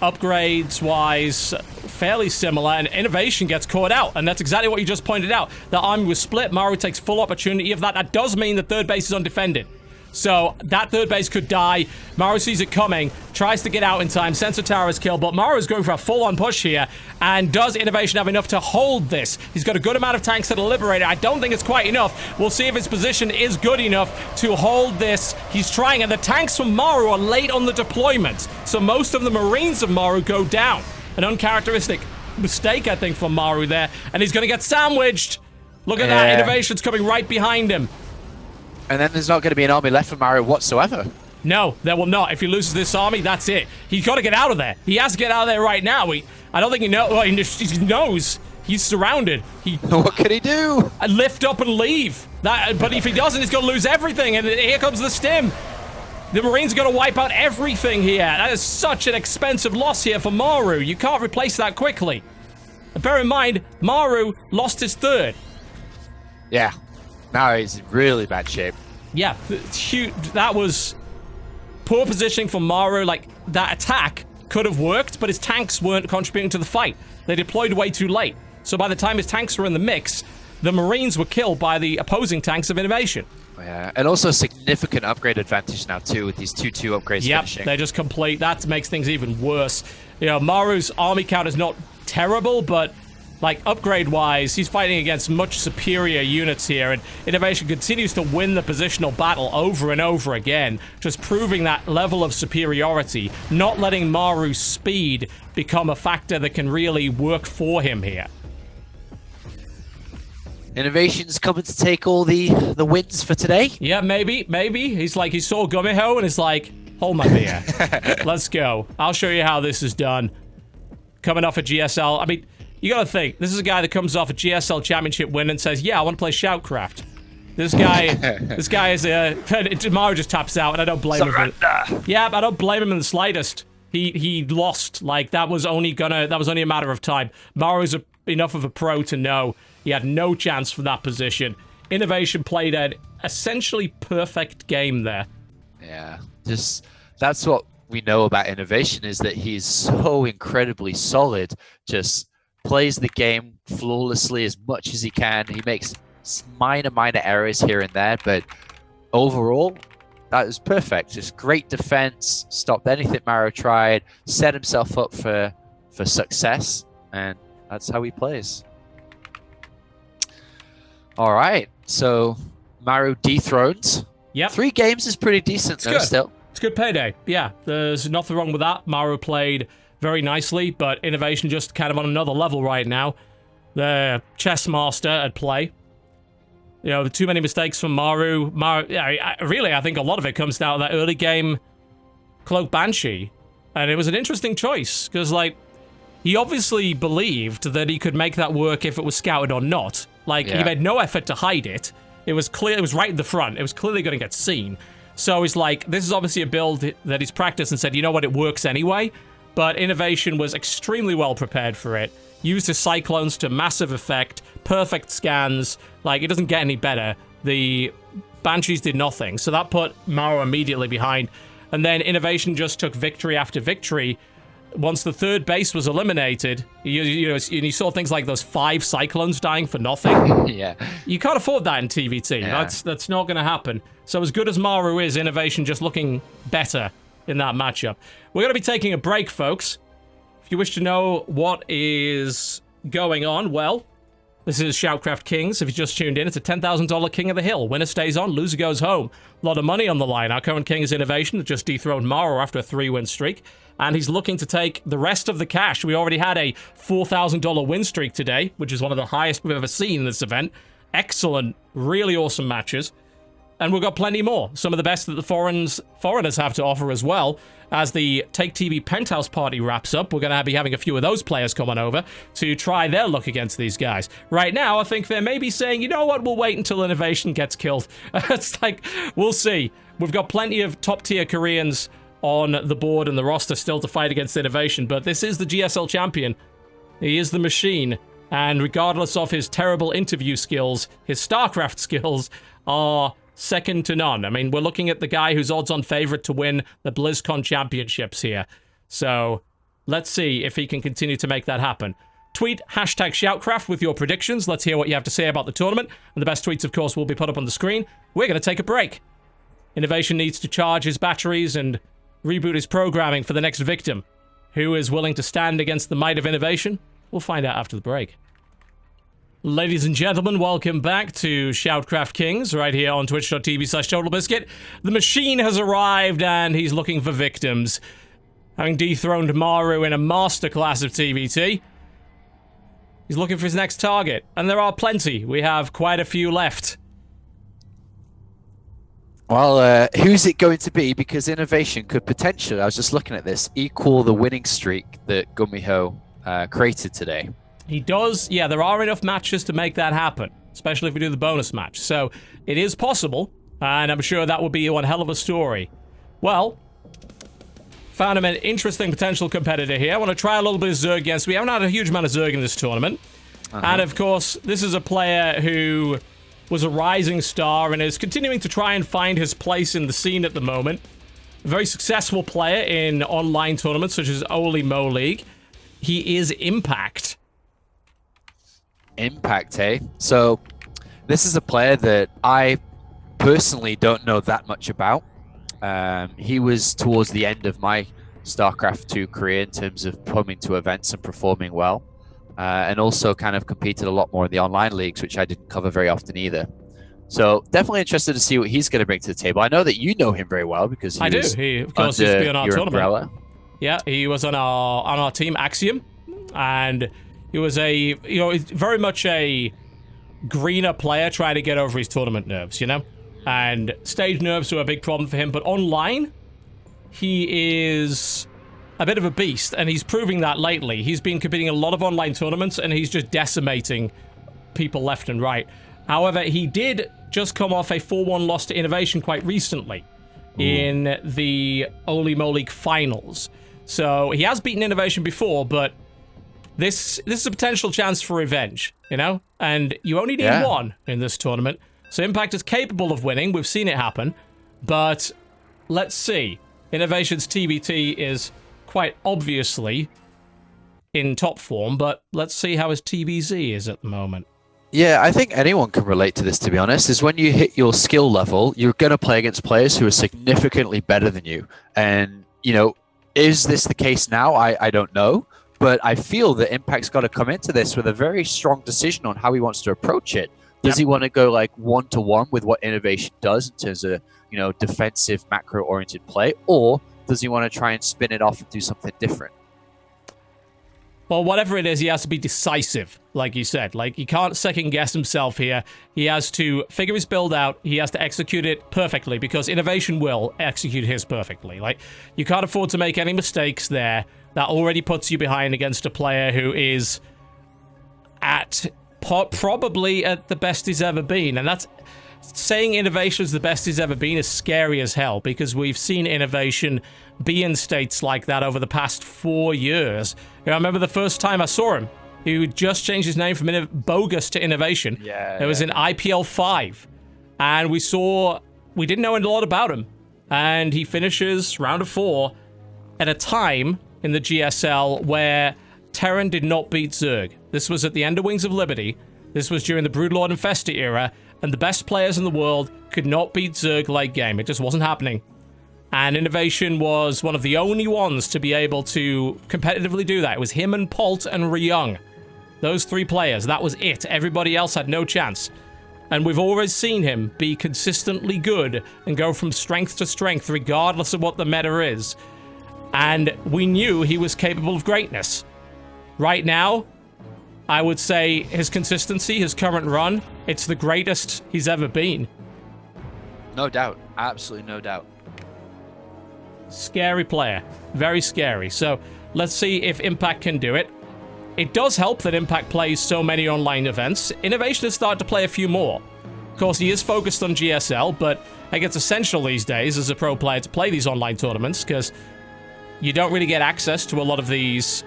Upgrades-wise, fairly similar, and Innovation gets caught out, and that's exactly what you just pointed out. The army was split. Maru takes full opportunity of that. That does mean the third base is undefended. So that third base could die. Maru sees it coming, tries to get out in time. Sensor tower is killed, but Maru is going for a full-on push here. And does Innovation have enough to hold this? He's got a good amount of tanks that are liberated. I don't think it's quite enough. We'll see if his position is good enough to hold this. He's trying, and the tanks from Maru are late on the deployment. So most of the Marines of Maru go down. An uncharacteristic mistake, I think, from Maru there. And he's going to get sandwiched. Look at that. Innovation's coming right behind him. And then there's not going to be an army left for Maru whatsoever. No, there will not. If he loses this army, that's it. He's got to get out of there. He has to get out of there right now. I don't think he knows. Well, he knows. He's surrounded. What can he do? Lift up and leave. But if he doesn't, he's going to lose everything. And here comes the stim. The Marines are going to wipe out everything here. That is such an expensive loss here for Maru. You can't replace that quickly. And bear in mind, Maru lost his third. Yeah. Now he's in really bad shape. Yeah, huge. That was poor positioning for Maru. Like, that attack could have worked, but his tanks weren't contributing to the fight. They deployed way too late. So by the time his tanks were in the mix, the Marines were killed by the opposing tanks of Innovation. Yeah, and also significant upgrade advantage now, too, with these 2-2 upgrades finishing. They're just complete. That makes things even worse. You know, Maru's army count is not terrible, but like, upgrade-wise, he's fighting against much superior units here, and Innovation continues to win the positional battle over and over again, just proving that level of superiority, not letting Maru's speed become a factor that can really work for him here. Innovation's coming to take all the wins for today. Yeah, maybe. He's like, he saw Gumiho, and is like, hold my beer. Let's go. I'll show you how this is done. Coming off a GSL, I mean, you gotta think, this is a guy that comes off a GSL championship win and says, yeah, I want to play ShoutCraft. This guy is a... Maru just taps out, and I don't blame him. Yeah, I don't blame him in the slightest. He lost. Like, that was only a matter of time. Maru's enough of a pro to know he had no chance from that position. Innovation played an essentially perfect game there. Yeah, that's what we know about Innovation, is that he's so incredibly solid. Just plays the game flawlessly as much as he can. He makes minor errors here and there, but overall, that was perfect. Just great defense, stopped anything Maru tried, set himself up for success, and that's how he plays. All right, so Maru dethroned. Yep. 3 games is pretty decent, though, still. It's a good payday. Yeah, there's nothing wrong with that. Maru played very nicely, but Innovation just kind of on another level right now. The chess master at play. You know, too many mistakes from Maru. Really, I think a lot of it comes down to that early game Cloak Banshee. And it was an interesting choice, because, like, he obviously believed that he could make that work if it was scouted or not. Like, he made no effort to hide it. It was clear, it was right in the front. It was clearly going to get seen. So he's like, this is obviously a build that he's practiced and said, you know what, it works anyway. But Innovation was extremely well prepared for it. Used his Cyclones to massive effect, perfect scans. Like, it doesn't get any better. The Banshees did nothing, so that put Maru immediately behind. And then Innovation just took victory after victory. Once the third base was eliminated, you saw things like those 5 Cyclones dying for nothing. Yeah. You can't afford that in TVT. Yeah. That's not going to happen. So as good as Maru is, Innovation just looking better in that matchup. We're going to be taking a break, folks. If you wish to know what is going on, well, this is ShoutCraft Kings. If you just tuned in, it's a $10,000 King of the Hill. Winner stays on, loser goes home. A lot of money on the line. Our current king is Innovation, that just dethroned Maro after a 3-win streak. And he's looking to take the rest of the cash. We already had a $4,000 win streak today, which is one of the highest we've ever seen in this event. Excellent, really awesome matches. And we've got plenty more. Some of the best that the foreigners have to offer as well. As the Take TV Penthouse party wraps up, we're going to be having a few of those players come on over to try their luck against these guys. Right now, I think they may be saying, you know what, we'll wait until Innovation gets killed. It's like, we'll see. We've got plenty of top-tier Koreans on the board and the roster still to fight against Innovation, but this is the GSL champion. He is the machine, and regardless of his terrible interview skills, his StarCraft skills are second to none. I mean, we're looking at the guy who's odds-on favorite to win the BlizzCon championships here. So, let's see if he can continue to make that happen. Tweet #ShoutCraft with your predictions. Let's hear what you have to say about the tournament. And the best tweets, of course, will be put up on the screen. We're going to take a break. Innovation needs to charge his batteries and reboot his programming for the next victim. Who is willing to stand against the might of Innovation? We'll find out after the break. Ladies and gentlemen, welcome back to ShoutCraft Kings, right here on twitch.tv/TotalBiscuit. The machine has arrived, and he's looking for victims. Having dethroned Maru in a masterclass of TBT, he's looking for his next target, and there are plenty. We have quite a few left. Well, who's it going to be? Because Innovation could potentially, I was just looking at this, equal the winning streak that Gumiho created today. He does, yeah, there are enough matches to make that happen, especially if we do the bonus match. So, it is possible, and I'm sure that would be one hell of a story. Well, found him an interesting potential competitor here. I want to try a little bit of Zerg against. We haven't had a huge amount of Zerg in this tournament. And, of course, this is a player who was a rising star and is continuing to try and find his place in the scene at the moment. A very successful player in online tournaments such as Holy Mo League. He is Impact. Impact, eh? So, this is a player that I personally don't know that much about. He was towards the end of my StarCraft 2 career in terms of coming to events and performing well. And also kind of competed a lot more in the online leagues, which I didn't cover very often either. So, definitely interested to see what he's going to bring to the table. I know that you know him very well because he was He, of course, used to be on our tournament. Umbrella. Yeah, he was on our team, Axiom, and he was very much a greener player trying to get over his tournament nerves, you know? And stage nerves were a big problem for him, but online, he is a bit of a beast, and he's proving that lately. He's been competing in a lot of online tournaments, and he's just decimating people left and right. However, he did just come off a 4-1 loss to Innovation quite recently in the Holy Mo League finals. So he has beaten Innovation before, but this is a potential chance for revenge, you know? And you only need one in this tournament. So Impact is capable of winning. We've seen it happen. But let's see. Innovation's TBT is quite obviously in top form, but let's see how his TBZ is at the moment. Yeah, I think anyone can relate to this, to be honest, is when you hit your skill level, you're going to play against players who are significantly better than you. And, you know, is this the case now? I don't know. But I feel that Impact's got to come into this with a very strong decision on how he wants to approach it. Does he want to go like 1-to-1 with what Innovation does in terms of, you know, defensive, macro-oriented play? Or does he want to try and spin it off and do something different? Well, whatever it is, he has to be decisive, like you said. Like, he can't second-guess himself here. He has to figure his build out. He has to execute it perfectly, because Innovation will execute his perfectly. Like, you can't afford to make any mistakes there. That already puts you behind against a player who is probably at the best he's ever been. And that's saying Innovation is the best he's ever been is scary as hell, because we've seen Innovation be in states like that over the past 4 years. You know, I remember the first time I saw him, he just changed his name from Bogus to Innovation. It was in IPL 5. And we didn't know a lot about him. And he finishes round of 4 at a time in the GSL where Terran did not beat Zerg. This was at the end of Wings of Liberty. This was during the Broodlord and Festa era, and the best players in the world could not beat Zerg late game. It just wasn't happening. And Innovation was one of the only ones to be able to competitively do that. It was him and Polt and Ryung. Those 3 players, that was it. Everybody else had no chance. And we've always seen him be consistently good and go from strength to strength, regardless of what the meta is. And we knew he was capable of greatness. Right now, I would say his consistency, his current run, it's the greatest he's ever been. No doubt. Absolutely no doubt. Scary player. Very scary. So let's see if Impact can do it. It does help that Impact plays so many online events. Innovation has started to play a few more. Of course, he is focused on GSL, but I think it's essential these days as a pro player to play these online tournaments, because you don't really get access to a lot of these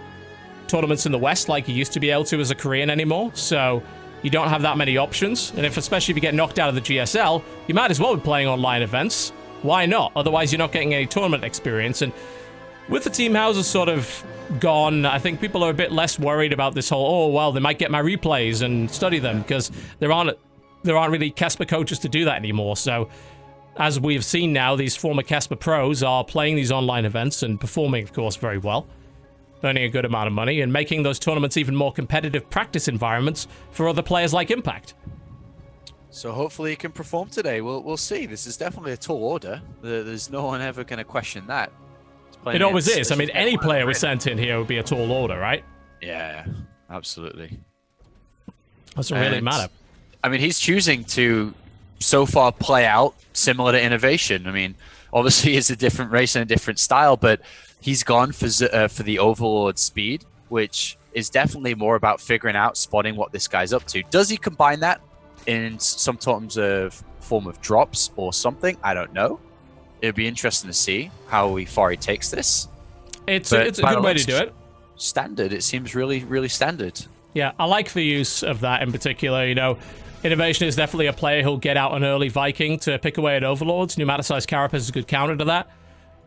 tournaments in the West like you used to be able to as a Korean anymore, so you don't have that many options. And especially if you get knocked out of the GSL, you might as well be playing online events. Why not? Otherwise, you're not getting any tournament experience. And with the team houses sort of gone, I think people are a bit less worried about this whole, oh, well, they might get my replays and study them, because there aren't really Casper coaches to do that anymore. So, as we've seen now, these former Casper pros are playing these online events and performing, of course, very well, earning a good amount of money, and making those tournaments even more competitive practice environments for other players like Impact. So hopefully he can perform today. We'll see. This is definitely a tall order. There's no one ever going to question that. It always is. I mean, any player we sent in here would be a tall order, right? Yeah, absolutely. Doesn't really matter. I mean, he's choosing to so far play out similar to Innovation. I mean, obviously it's a different race and a different style, but he's gone for the Overlord speed, which is definitely more about figuring out, spotting what this guy's up to. Does he combine that in some terms of form of drops or something? I don't know. It'd be interesting to see how far he takes this. It's a good way to do it. Standard. It seems really, really standard. Yeah, I like the use of that in particular. You know, Innovation is definitely a player who'll get out an early Viking to pick away at Overlords. Pneumaticized Carapace is a good counter to that.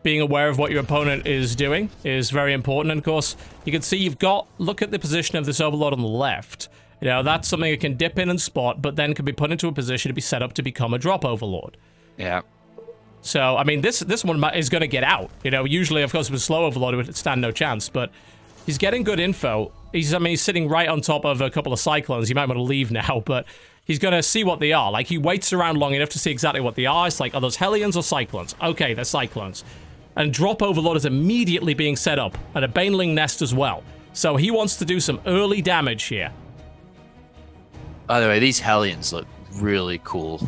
Being aware of what your opponent is doing is very important. And of course, you can see look at the position of this Overlord on the left. You know, that's something it can dip in and spot, but then can be put into a position to be set up to become a drop Overlord. Yeah. So, I mean, this one is going to get out. You know, usually, of course, with slow Overlord, it would stand no chance, but he's getting good info. He's sitting right on top of a couple of Cyclones. You might want to leave now, but he's going to see what they are. Like, he waits around long enough to see exactly what they are. It's like, are those Hellions or Cyclones? Okay, they're Cyclones. And drop Overlord is immediately being set up, and a Baneling Nest as well. So he wants to do some early damage here. By the way, these Hellions look really cool.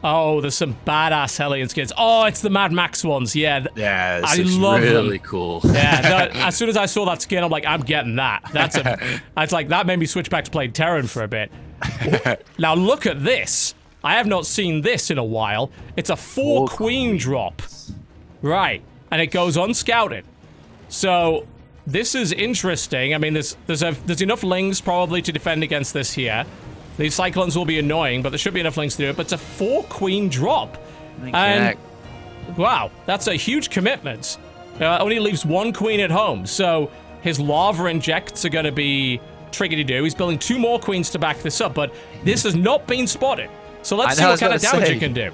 Oh, there's some badass Hellion skins. Oh, it's the Mad Max ones. Yeah, I love really them. Cool. Yeah, as soon as I saw that skin, I'm like, I'm getting that. It's like that made me switch back to playing Terran for a bit. Now look at this. I have not seen this in a while. It's a 4 queen drop, right? And it goes unscouted. So this is interesting. I mean, there's enough Lings probably to defend against this here. These Cyclones will be annoying, but there should be enough Lings to do it. But it's a 4 queen drop. And wow, that's a huge commitment. Only leaves 1 queen at home. So his lava injects are going to be tricky to do. He's building 2 more queens to back this up, but this has not been spotted. So let's see what kind of damage he can do.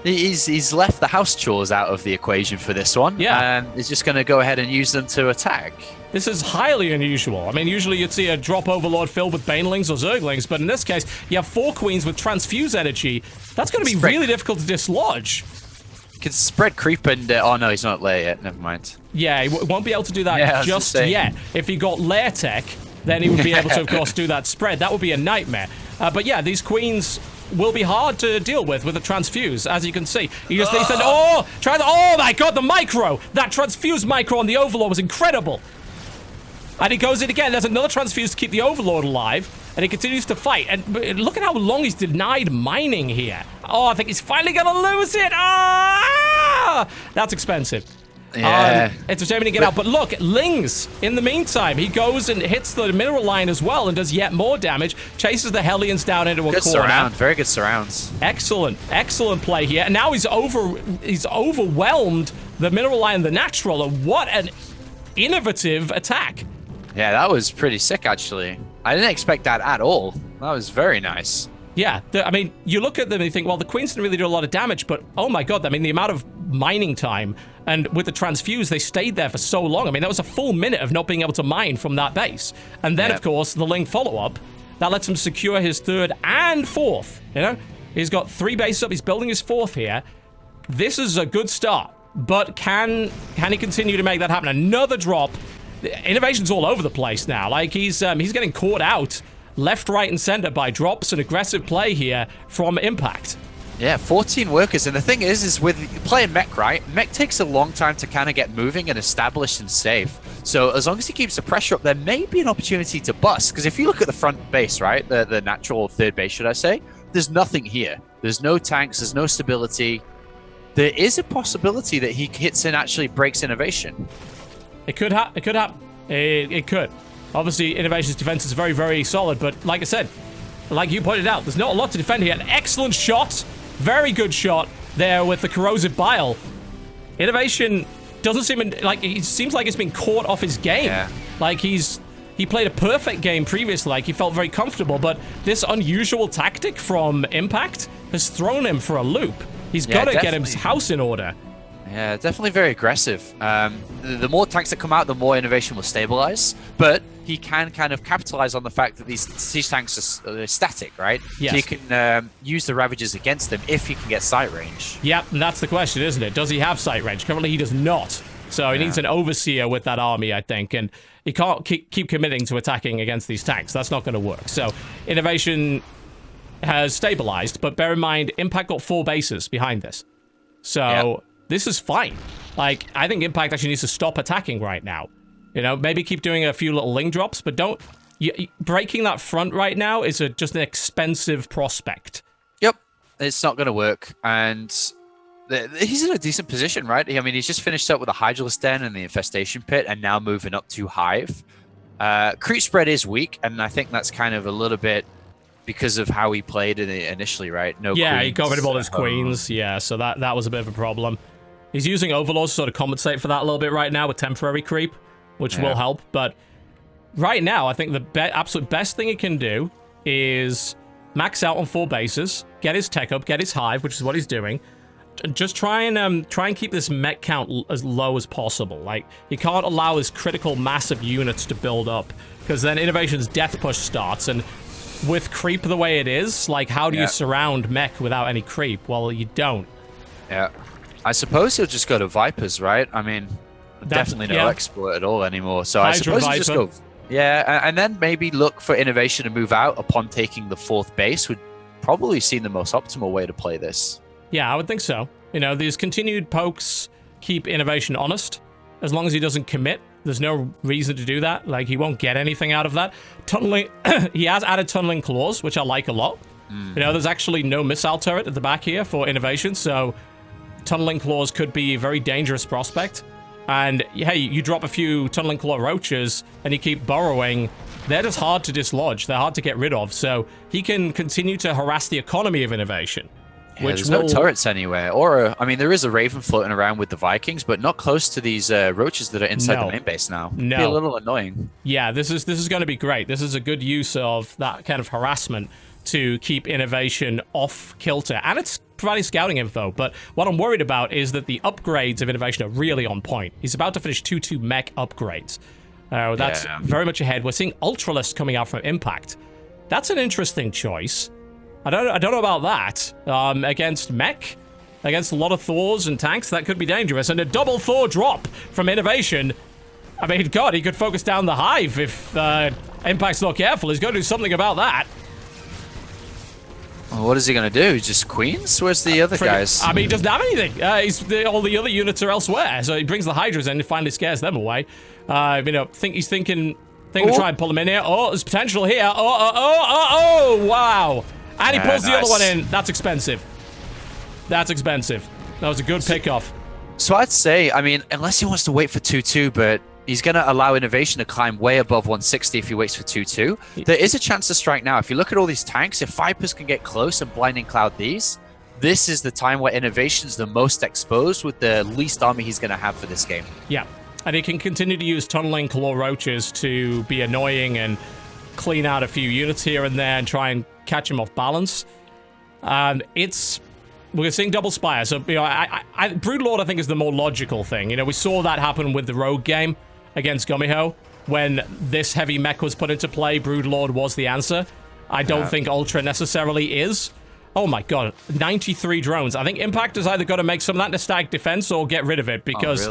He's left the house chores out of the equation for this one. Yeah. And he's just going to go ahead and use them to attack. This is highly unusual. I mean, usually you'd see a drop Overlord filled with Banelings or Zerglings, but in this case, you have 4 queens with Transfuse energy. That's going to be really difficult to dislodge. You can spread creep and... oh, no, he's not lair yet. Never mind. Yeah, he won't be able to do that just yet. If he got lair tech, then he would be able to, of course, do that spread. That would be a nightmare. But yeah, these queens will be hard to deal with a Transfuse, as you can see. He just said, oh my god, the micro! That Transfuse micro on the Overlord was incredible! And he goes in again. There's another Transfuse to keep the Overlord alive. And he continues to fight. And look at how long he's denied mining here. Oh, I think he's finally going to lose it. Ah! That's expensive. Yeah. It's determined to get out. But look, Lings, in the meantime, he goes and hits the mineral line as well and does yet more damage. Chases the Hellions down into a corner. Surround. Very good surrounds. Excellent. Excellent play here. And now he's overwhelmed the mineral line, the natural. And what an innovative attack. Yeah, that was pretty sick, actually. I didn't expect that at all. That was very nice. Yeah, I mean, you look at them and you think, well, the queens didn't really do a lot of damage, but oh my god, I mean, the amount of mining time. And with the transfuse, they stayed there for so long. I mean, that was a full minute of not being able to mine from that base. And then, of course, the Ling follow-up, that lets him secure his third and fourth, you know? He's got 3 bases up. He's building his 4th here. This is a good start. But can he continue to make that happen? Another drop. Innovation's all over the place now. Like, he's getting caught out left, right, and center by drops and aggressive play here from Impact. Yeah, 14 workers. And the thing is with playing Mech, right? Mech takes a long time to kind of get moving and established and safe. So as long as he keeps the pressure up, there may be an opportunity to bust. Because if you look at the front base, right? The natural third base, should I say? There's nothing here. There's no tanks. There's no stability. There is a possibility that he hits and actually breaks Innovation. It could happen. It could. Obviously, Innovation's defense is very, very solid. But like I said, like you pointed out, there's not a lot to defend here. An excellent shot. Very good shot there with the corrosive bile. Innovation doesn't seem like it seems like it's been caught off his game. Yeah. Like he played a perfect game previously. Like he felt very comfortable, but this unusual tactic from Impact has thrown him for a loop. He's got to get his house in order. Yeah, definitely very aggressive. The more tanks that come out, the more Innovation will stabilize. But he can kind of capitalize on the fact that these siege tanks are static, right? Yes. So he can use the Ravagers against them if he can get sight range. Yep, and that's the question, isn't it? Does he have sight range? Currently, he does not. So he needs an overseer with that army, I think. And he can't keep committing to attacking against these tanks. That's not going to work. So Innovation has stabilized. But bear in mind, Impact got 4 bases behind this. So this is fine. Like, I think Impact actually needs to stop attacking right now. You know, maybe keep doing a few little Ling drops, but don't... breaking that front right now is just an expensive prospect. Yep, it's not going to work. And he's in a decent position, right? I mean, he's just finished up with a Hydralisk Den and the Infestation Pit, and now moving up to Hive. Creep Spread is weak, and I think that's kind of a little bit because of how he played initially, right? No queens. He got rid of all his queens. Yeah, so that was a bit of a problem. He's using Overlords to sort of compensate for that a little bit right now with temporary creep, which will help. But right now, I think the absolute best thing he can do is max out on 4 bases, get his tech up, get his hive, which is what he's doing. Just try and keep this mech count as low as possible. Like, you can't allow his critical massive units to build up, because then Innovation's death push starts, and with creep the way it is, like, how do you surround mech without any creep? Well, you don't. Yeah. I suppose he'll just go to Vipers, right? I mean, definitely no export at all anymore. So I suppose he'll just go... Yeah, and then maybe look for Innovation to move out upon taking the 4th base would probably seem the most optimal way to play this. Yeah, I would think so. You know, these continued pokes keep Innovation honest. As long as he doesn't commit, there's no reason to do that. Like, he won't get anything out of that. Tunneling... he has added Tunneling Claws, which I like a lot. You know, there's actually no missile turret at the back here for Innovation, so... Tunneling Claws could be a very dangerous prospect. And, hey, you drop a few Tunneling Claw Roaches and you keep burrowing, they're just hard to dislodge. They're hard to get rid of. So he can continue to harass the economy of Innovation. Yeah, there's no turrets anywhere. Or, I mean, there is a Raven floating around with the Vikings, but not close to these Roaches that are inside the main base now. No. It'd be a little annoying. Yeah, this is going to be great. This is a good use of that kind of harassment to keep Innovation off kilter. And it's providing scouting info, but what I'm worried about is that the upgrades of Innovation are really on point. He's about to finish 2-2 mech upgrades. That's very much ahead. We're seeing Ultralisk coming out from Impact. That's an interesting choice. I don't know about that. Against mech, against a lot of Thors and tanks, that could be dangerous. And a double Thor drop from Innovation. I mean, God, he could focus down the hive if Impact's not careful. He's going to do something about that. Well, what is he going to do? Just queens? Where's the other guys? I mean, he doesn't have anything. All the other units are elsewhere, so he brings the Hydras in and finally scares them away. You know, he's thinking to try and pull them in here. Oh, there's potential here. Oh, wow. And he pulls the other one in. That's expensive. That's expensive. That was a good pickoff. So I'd say, I mean, unless he wants to wait for 2-2, but he's going to allow Innovation to climb way above 160 if he waits for 2-2. There is a chance to strike now. If you look at all these tanks, if Vipers can get close and Blinding Cloud these, this is the time where Innovation's the most exposed with the least army he's going to have for this game. Yeah, and he can continue to use Tunneling Claw Roaches to be annoying and clean out a few units here and there and try and catch him off balance. It's we're seeing double spire. So, Broodlord, I think, is the more logical thing. We saw that happen with the Rogue game against Gumiho. When this heavy mech was put into play, Broodlord was the answer. I don't think Ultra necessarily is. Oh my god, 93 drones. I think Impact has either got to make some of that into static defense or get rid of it because,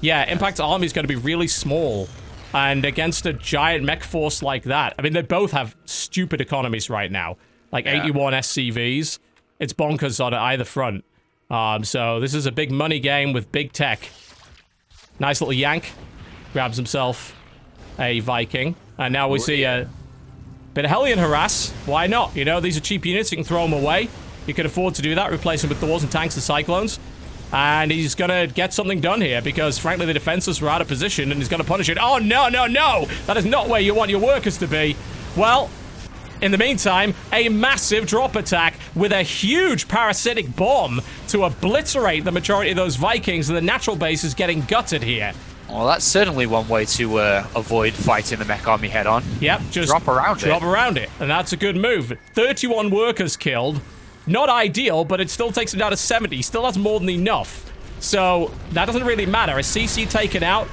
Impact's army is going to be really small. And against a giant mech force like that, I mean, they both have stupid economies right now. Like 81 SCVs. It's bonkers on either front. So this is a big money game with big tech. Nice little yank. Grabs himself a Viking. And now we see a bit of Hellion harass. Why not? These are cheap units. You can throw them away. You can afford to do that. Replace them with Thors and tanks and Cyclones. And he's going to get something done here because, frankly, the defenses were out of position and he's going to punish it. Oh, no, no, no! That is not where you want your workers to be. Well, in the meantime, a massive drop attack with a huge parasitic bomb to obliterate the majority of those Vikings, and the natural base is getting gutted here. Well, that's certainly one way to avoid fighting the mech army head-on. Yep, just drop around it. And that's a good move. 31 workers killed. Not ideal, but it still takes him down to 70. Still has more than enough. So, that doesn't really matter. A CC taken out.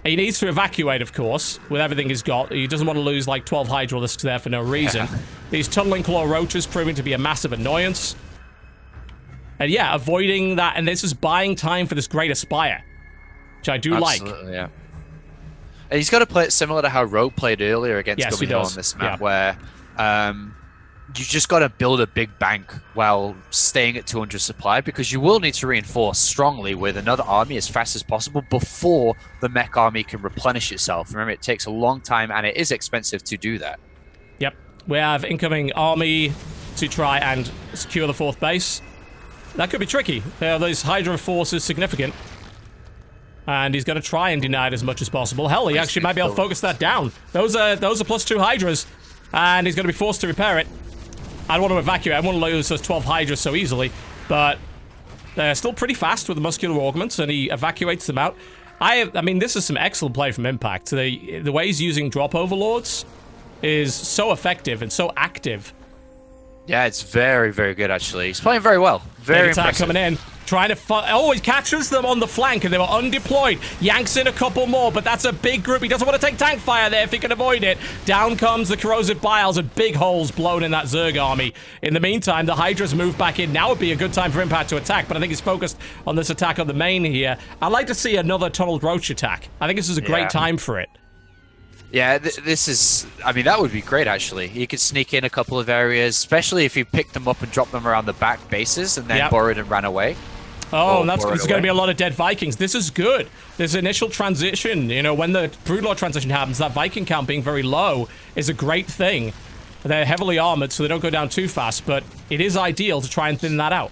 He needs to evacuate, of course, with everything he's got. He doesn't want to lose, like, 12 Hydralisks there for no reason. These Tunneling Claw Roaches proving to be a massive annoyance. And yeah, avoiding that, and this is buying time for this Great Aspire. Which I do like. Yeah. And he's got to play it similar to how Rogue played earlier against Gumiho on this map, where you just got to build a big bank while staying at 200 supply, because you will need to reinforce strongly with another army as fast as possible before the mech army can replenish itself. Remember, it takes a long time, and it is expensive to do that. Yep. We have incoming army to try and secure the 4th base. That could be tricky. Those Hydra force is significant. And he's going to try and deny it as much as possible. Hell, he actually might be able to focus that down. Those are +2 Hydras. And he's going to be forced to repair it. I don't want to evacuate. I don't want to lose those 12 Hydras so easily. But they're still pretty fast with the muscular augments, and he evacuates them out. I mean, this is some excellent play from Impact. The way he's using drop overlords is so effective and so active. Yeah, it's very, very good, actually. He's playing very well. Very attack impressive. coming in. Trying to he catches them on the flank, and they were undeployed. Yanks in a couple more, but that's a big group. He doesn't want to take tank fire there if he can avoid it. Down comes the corrosive biles, and big holes blown in that Zerg army. In the meantime, the Hydras move back in. Now would be a good time for Impact to attack, but I think he's focused on this attack on the main here. I'd like to see another tunneled roach attack. I think this is a great time for it. Yeah, this is... I mean, that would be great, actually. You could sneak in a couple of areas, especially if you picked them up and dropped them around the back bases and then borrowed and ran away. Oh, and there's going to be a lot of dead Vikings. This is good. This initial transition, when the Broodlord transition happens, that Viking count being very low is a great thing. They're heavily armored, so they don't go down too fast, but it is ideal to try and thin that out.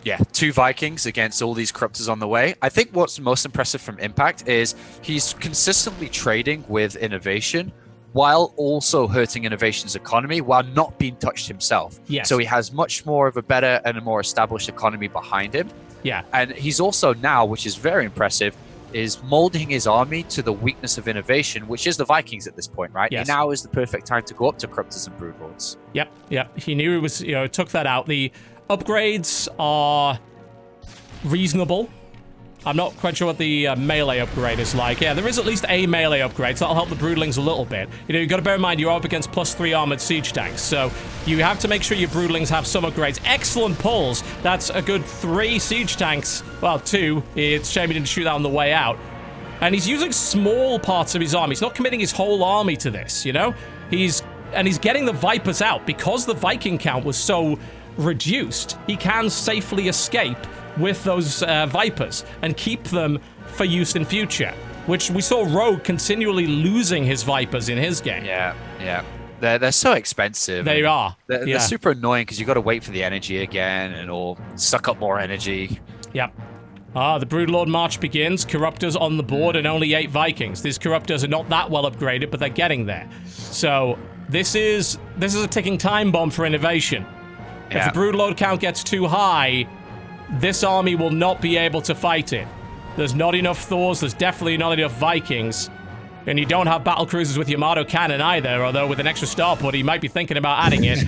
Yeah, 2 Vikings against all these Corruptors on the way. I think what's most impressive from Impact is he's consistently trading with Innovation while also hurting Innovation's economy while not being touched himself. Yes. So he has much more of a better and a more established economy behind him. Yeah. And he's also now, which is very impressive, is molding his army to the weakness of Innovation, which is the Vikings at this point, right? Yes. Now is the perfect time to go up to Corruptors and Broodlords. Yep. He knew it was, took that out. The upgrades are reasonable. I'm not quite sure what the melee upgrade is like. Yeah, there is at least a melee upgrade, so that'll help the Broodlings a little bit. You've got to bear in mind you're up against +3 armored siege tanks, so you have to make sure your Broodlings have some upgrades. Excellent pulls. That's a good 3 siege tanks. Well, 2. It's a shame he didn't shoot that on the way out. And he's using small parts of his army. He's not committing his whole army to this, He's getting the Vipers out. Because the Viking count was so reduced, he can safely escape with those Vipers and keep them for use in future, which we saw Rogue continually losing his Vipers in his game. Yeah. They're so expensive. They are. They're super annoying because you got to wait for the energy again and or suck up more energy. Yep. The Broodlord March begins. Corruptors on the board and only 8 Vikings. These Corruptors are not that well upgraded, but they're getting there. So this is a ticking time bomb for Innovation. If the Broodlord count gets too high, this army will not be able to fight it. There's not enough Thors, there's definitely not enough Vikings. And you don't have battle cruisers with Yamato cannon either, although with an extra starport, he might be thinking about adding it.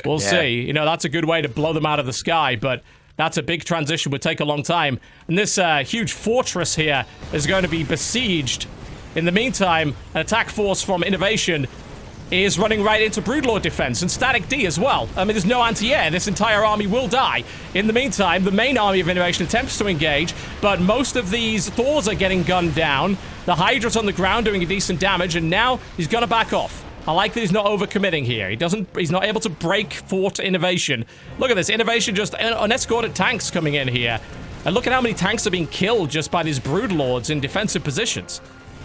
We'll see. That's a good way to blow them out of the sky, but That's a big transition, would take a long time. And this huge fortress here is going to be besieged. In the meantime, an attack force from Innovation is running right into Broodlord defense and Static D as well. I mean, there's no anti-air. This entire army will die. In the meantime, the main army of Innovation attempts to engage, but most of these Thors are getting gunned down. The Hydra's on the ground doing a decent damage, and now he's gonna back off. I like that he's not overcommitting here. He's not able to break Fort Innovation. Look at this. Innovation just unescorted tanks coming in here. And look at how many tanks are being killed just by these Broodlords in defensive positions.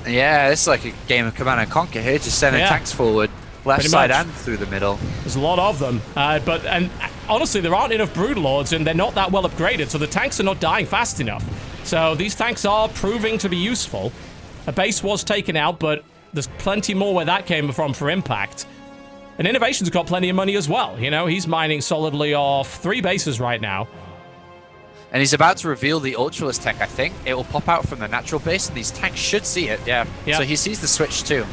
Yeah, it's like a game of Command and Conquer here, just sending tanks forward, left side and through the middle. There's a lot of them, and honestly, there aren't enough Broodlords, and they're not that well upgraded, so the tanks are not dying fast enough. So these tanks are proving to be useful. A base was taken out, but there's plenty more where that came from for Impact. And Innovation's got plenty of money as well. You know, he's mining solidly off 3 bases right now. And he's about to reveal the Ultralist tech, I think. It will pop out from the natural base, and these tanks should see it, yeah. So he sees the switch too.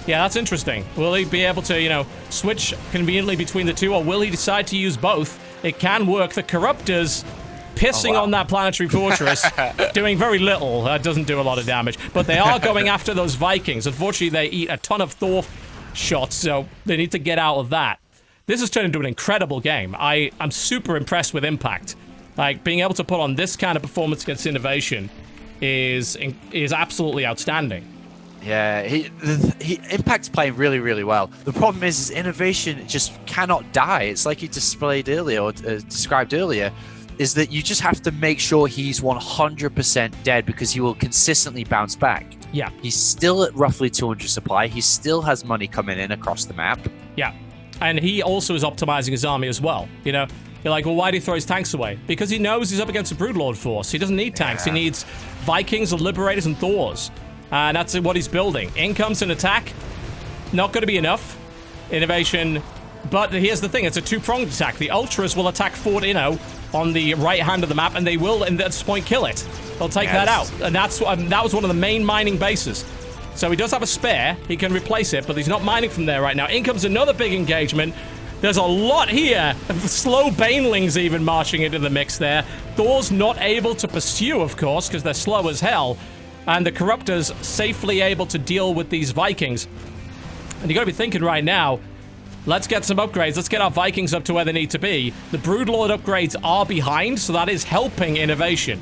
Yeah, that's interesting. Will he be able to, you know, switch conveniently between the two, or will he decide to use both? It can work. The Corruptors pissing on that planetary fortress, doing very little. That doesn't do a lot of damage. But they are going after those Vikings. Unfortunately, they eat a ton of Thor shots, so they need to get out of that. This has turned into an incredible game. I'm super impressed with Impact. Like, being able to put on this kind of performance against Innovation is absolutely outstanding. Yeah, Impact's playing really, really well. The problem is Innovation just cannot die. It's like you displayed earlier, or described earlier, is that you just have to make sure he's 100% dead, because he will consistently bounce back. Yeah. He's still at roughly 200 supply. He still has money coming in across the map. Yeah. And he also is optimizing his army as well, you know? You're like, well, why do he throw his tanks away? Because he knows he's up against a Broodlord force. He doesn't need tanks. He needs Vikings and Liberators and Thors. And that's what he's building. In comes an attack. Not going to be enough. Innovation. But here's the thing. It's a two-pronged attack. The Ultras will attack Fort Inno on the right hand of the map, and they will, at this point, kill it. They'll take that out. And that was one of the main mining bases. So he does have a spare. He can replace it, but he's not mining from there right now. In comes another big engagement. There's a lot here. Slow Banelings even marching into the mix there. Thor's not able to pursue, of course, because they're slow as hell. And the Corruptors safely able to deal with these Vikings. And you got to be thinking right now, let's get some upgrades. Let's get our Vikings up to where they need to be. The Broodlord upgrades are behind, so that is helping Innovation.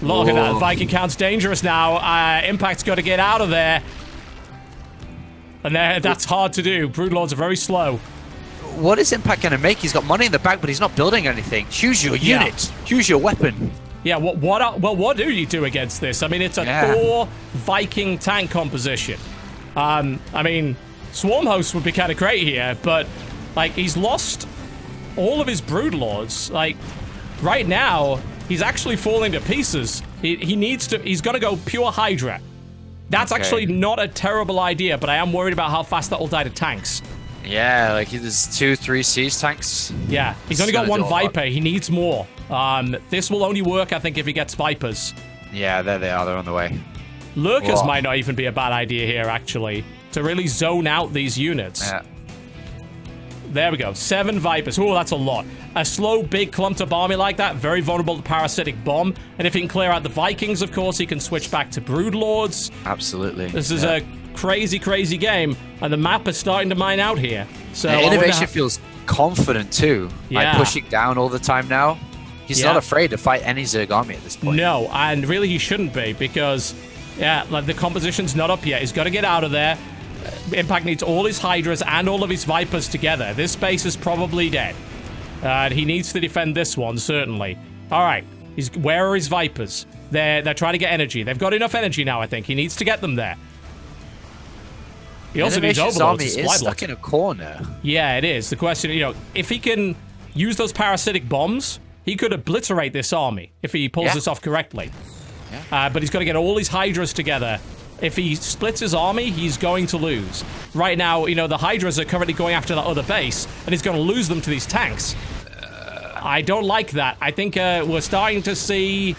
Look at that. Viking count's dangerous now. Impact's got to get out of there. And that's hard to do. Broodlords are very slow. What is Impact going to make? He's got money in the bank, but he's not building anything. Choose your unit. Choose your weapon. Yeah, what do you do against this? I mean, it's a Thor Viking tank composition. I mean, Swarm Host would be kind of great here, but, like, he's lost all of his Broodlords. Like, right now, he's actually falling to pieces. He's got to go pure Hydra. That's actually not a terrible idea, but I am worried about how fast that will die to tanks. Yeah, like there's 2-3 siege tanks. Yeah, he's only got one Viper. He needs more. This will only work, I think, if he gets Vipers. Yeah, there they are. They're on the way. Lurkers might not even be a bad idea here, actually, to really zone out these units. Yeah. There we go. 7 Vipers. Oh, that's a lot. A slow, big, clumped-up army like that, very vulnerable to Parasitic Bomb. And if he can clear out the Vikings, of course, he can switch back to Broodlords. Absolutely. This is a crazy, crazy game, and the map is starting to mine out here. So Innovation feels confident, too. Yeah. Like, pushing down all the time now. He's not afraid to fight any Zerg army at this point. No, and really he shouldn't be, because, like, the composition's not up yet. He's got to get out of there. Impact needs all his Hydras and all of his Vipers together. This base is probably dead. He needs to defend this one, certainly. All right. Where are his Vipers? They're trying to get energy. They've got enough energy now, I think. He needs to get them there. He also needs Overlords to supply is stuck in a corner. Yeah, it is. The question, if he can use those parasitic bombs, he could obliterate this army if he pulls this off correctly. Yeah. But he's got to get all his Hydras together. If he splits his army, he's going to lose. Right now, the Hydras are currently going after that other base, and he's going to lose them to these tanks. I don't like that. I think we're starting to see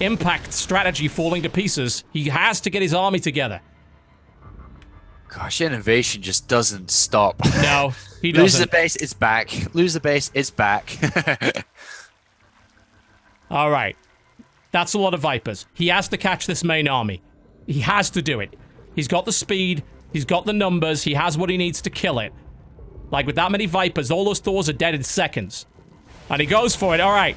Impact strategy falling to pieces. He has to get his army together. Gosh, innovation just doesn't stop. No, he Lose the doesn't. base, it's back. Lose the base, it's back. All right. That's a lot of Vipers. He has to catch this main army. He has to do it. He's got the speed. He's got the numbers. He has what he needs to kill it. Like, with that many Vipers, all those Thors are dead in seconds. And he goes for it. All right.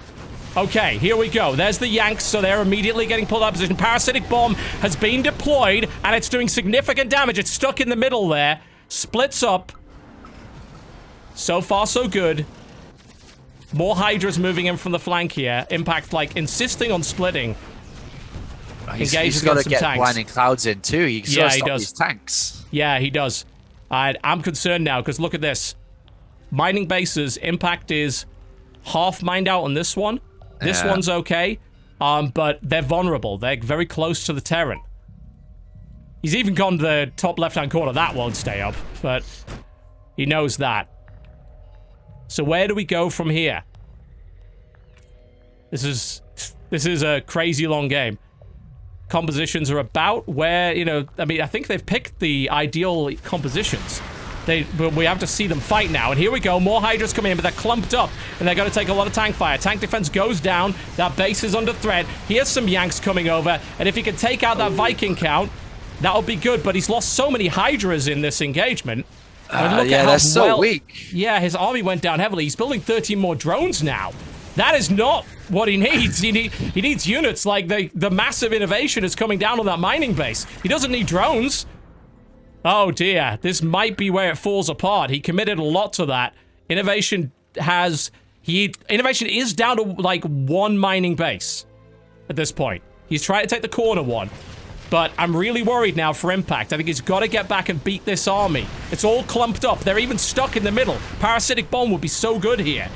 Okay, here we go. There's the Yanks, so they're immediately getting pulled out of position. Parasitic Bomb has been deployed, and it's doing significant damage. It's stuck in the middle there. Splits up. So far, so good. More Hydras moving in from the flank here. Impact, like, insisting on splitting. He's got to get blinding clouds in too. He's got to stop these tanks. Yeah, he does. I'm concerned now, because look at this. Mining bases, Impact is half mined out on this one. This one's okay, but they're vulnerable. They're very close to the Terran. He's even gone to the top left-hand corner. That won't stay up, but he knows that. So where do we go from here? This is a crazy long game. Compositions are about where, you know, I mean, I think they've picked the ideal compositions. But we have to see them fight now. And here we go. More Hydras coming in, but they're clumped up. And they're going to take a lot of tank fire. Tank defense goes down. That base is under threat. Here's some Yanks coming over. And if he can take out that Viking count, that'll be good. But he's lost so many Hydras in this engagement. Yeah, they're so weak. Yeah, his army went down heavily. He's building 13 more drones now. That is not what he needs. He needs units. Like, the massive innovation is coming down on that mining base. He doesn't need drones. Oh dear, this might be where it falls apart. He committed a lot to that. Innovation is down to like one mining base at this point. He's trying to take the corner one. But I'm really worried now for Impact. I think he's got to get back and beat this army. It's all clumped up. They're even stuck in the middle. Parasitic Bomb would be so good here.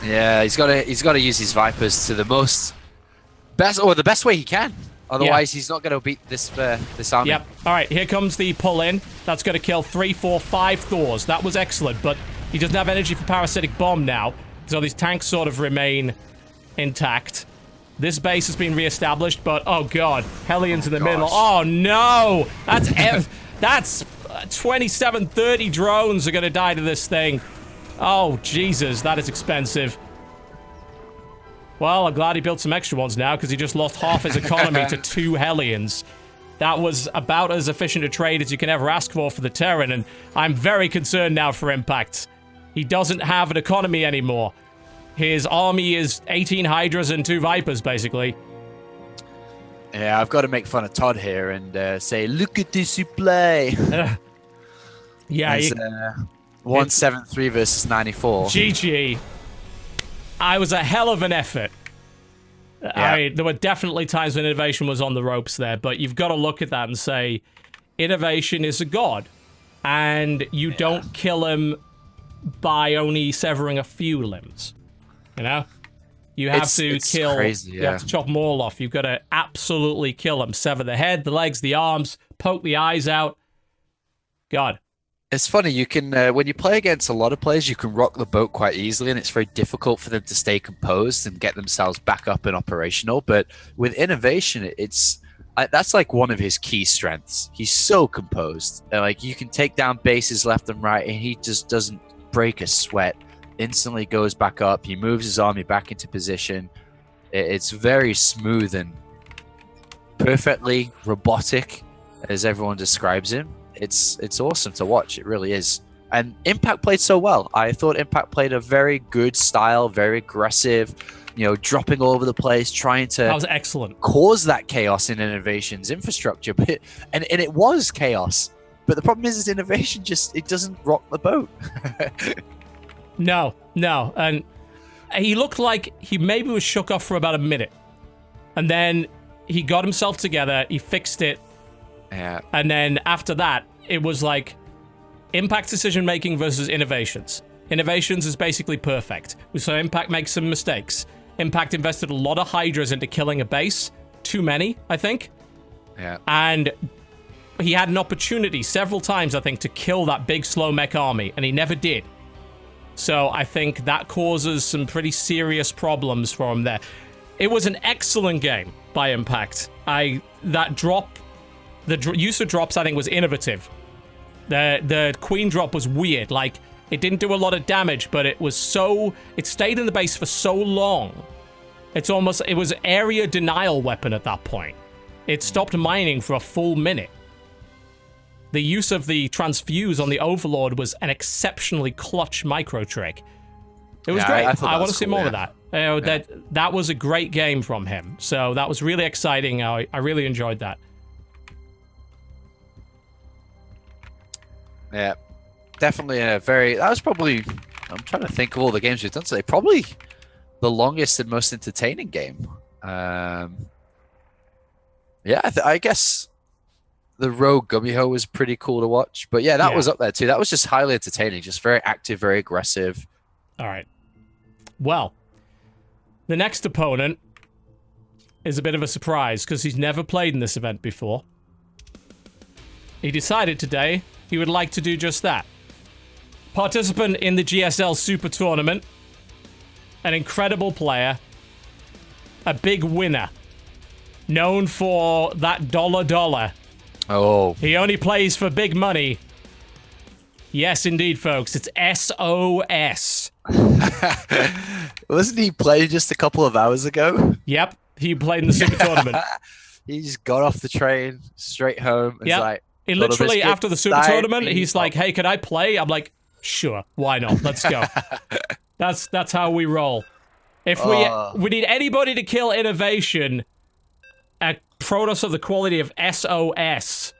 Yeah, he's got to use his Vipers to the best way he can. Otherwise, he's not going to beat this army. Yep. All right, here comes the pull-in. That's going to kill 3, 4, 5 Thors. That was excellent, but he doesn't have energy for Parasitic Bomb now. So these tanks sort of remain intact. This base has been reestablished, but oh god, Hellions in the middle. Oh no! That's 27, 30 drones are going to die to this thing. Oh, Jesus, that is expensive. Well, I'm glad he built some extra ones now, because he just lost half his economy to 2 Hellions. That was about as efficient a trade as you can ever ask for the Terran, and I'm very concerned now for Impact. He doesn't have an economy anymore. His army is 18 Hydras and 2 Vipers, basically. Yeah, I've got to make fun of Todd here and say, look at this you play. Yeah, 173 versus 94. GG. I was a hell of an effort. Yeah. I mean, there were definitely times when Innovation was on the ropes there, but you've got to look at that and say, Innovation is a god, and you don't kill him by only severing a few limbs. You know? You have to kill, crazy, you have to chop them all off. You've got to absolutely kill them. Sever the head, the legs, the arms, poke the eyes out. God. It's funny, you can, when you play against a lot of players, you can rock the boat quite easily, and it's very difficult for them to stay composed and get themselves back up and operational. But with Innovation, that's like one of his key strengths. He's so composed. Like, you can take down bases left and right, and he just doesn't break a sweat. Instantly goes back up. He moves his army back into position. It's very smooth and perfectly robotic, as everyone describes him. It's awesome to watch. It really is. And Impact played so well. I thought Impact played a very good style, very aggressive, dropping all over the place, trying to that was excellent. Cause that chaos in Innovation's infrastructure. But and it was chaos. But the problem is Innovation it doesn't rock the boat. No. And he looked like he maybe was shook off for about a minute. And then he got himself together, he fixed it. Yeah. And then after that, it was like Impact decision-making versus Innovations. Innovations is basically perfect. So Impact makes some mistakes. Impact invested a lot of Hydras into killing a base. Too many, I think. Yeah. And he had an opportunity several times, I think, to kill that big slow mech army, and he never did. So I think that causes some pretty serious problems for him there. It was an excellent game by Impact. The use of drops, I think, was innovative. The queen drop was weird. Like, it didn't do a lot of damage, but it stayed in the base for so long. It was area denial weapon at that point. It stopped mining for a full minute. The use of the transfuse on the Overlord was an exceptionally clutch micro trick. It was great. I want to see more of that. That was a great game from him. So that was really exciting. I really enjoyed that. Yeah, definitely that was probably, I'm trying to think of all the games we've done today, probably the longest and most entertaining game. Yeah, I guess the Rogue Gummyho was pretty cool to watch. But yeah, that was up there too. That was just highly entertaining, just very active, very aggressive. All right. Well, the next opponent is a bit of a surprise because he's never played in this event before. He decided today he would like to do just that. Participant in the GSL Super Tournament, an incredible player, a big winner, known for that dollar. Oh. He only plays for big money. Yes, indeed, folks. It's SOS. Wasn't he playing just a couple of hours ago? Yep, he played in the Super Tournament. He just got off the train, straight home. And like, he literally, after the Super Tournament, he's like, hey, can I play? I'm like, sure, why not? Let's go. That's how we roll. If we need anybody to kill innovation, a Protoss of the quality of SOS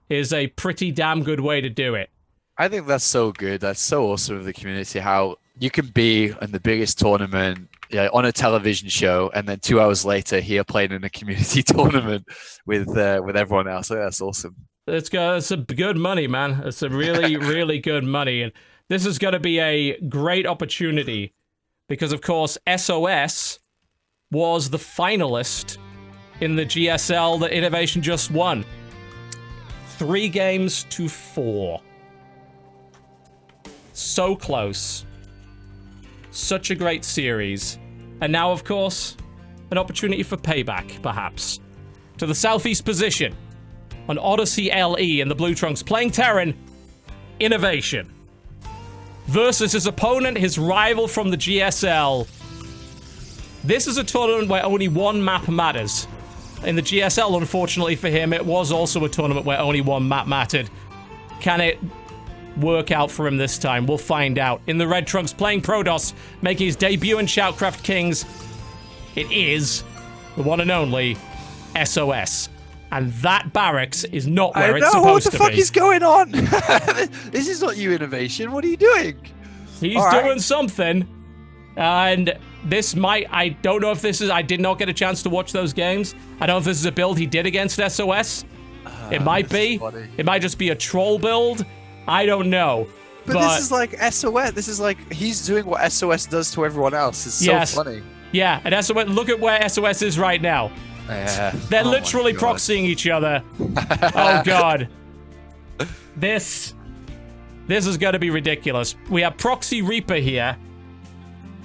is a pretty damn good way to do it. I think that's so good. That's so awesome of the community, how you can be in the biggest tournament, on a television show, and then 2 hours later here playing in a community tournament with everyone else. I think that's awesome. It's a good money, man. It's a really, really good money. And this is going to be a great opportunity because, of course, SOS was the finalist in the GSL that Innovation just won. 3-4. So close. Such a great series. And now, of course, an opportunity for payback, perhaps. To the southeast position, on Odyssey LE in the Blue Trunks, playing Terran, Innovation. Versus his opponent, his rival from the GSL. This is a tournament where only one map matters. In the GSL, unfortunately for him, it was also a tournament where only one map mattered. Can it work out for him this time? We'll find out. In the Red Trunks, playing Protoss, making his debut in ShoutCraft Kings, it is the one and only SOS. And that barracks is not where it's supposed to be. What the fuck is going on? This is not you, Innovation. What are you doing? He's doing something. And this might... I don't know if this is... I did not get a chance to watch those games. I don't know if this is a build he did against SOS. It might be. Funny. It might just be a troll build. I don't know. But this is like SOS. This is like he's doing what SOS does to everyone else. It's so funny. Yeah, and SOS, look at where SOS is right now. They're literally proxying each other. Oh, God. This is going to be ridiculous. We have Proxy Reaper here,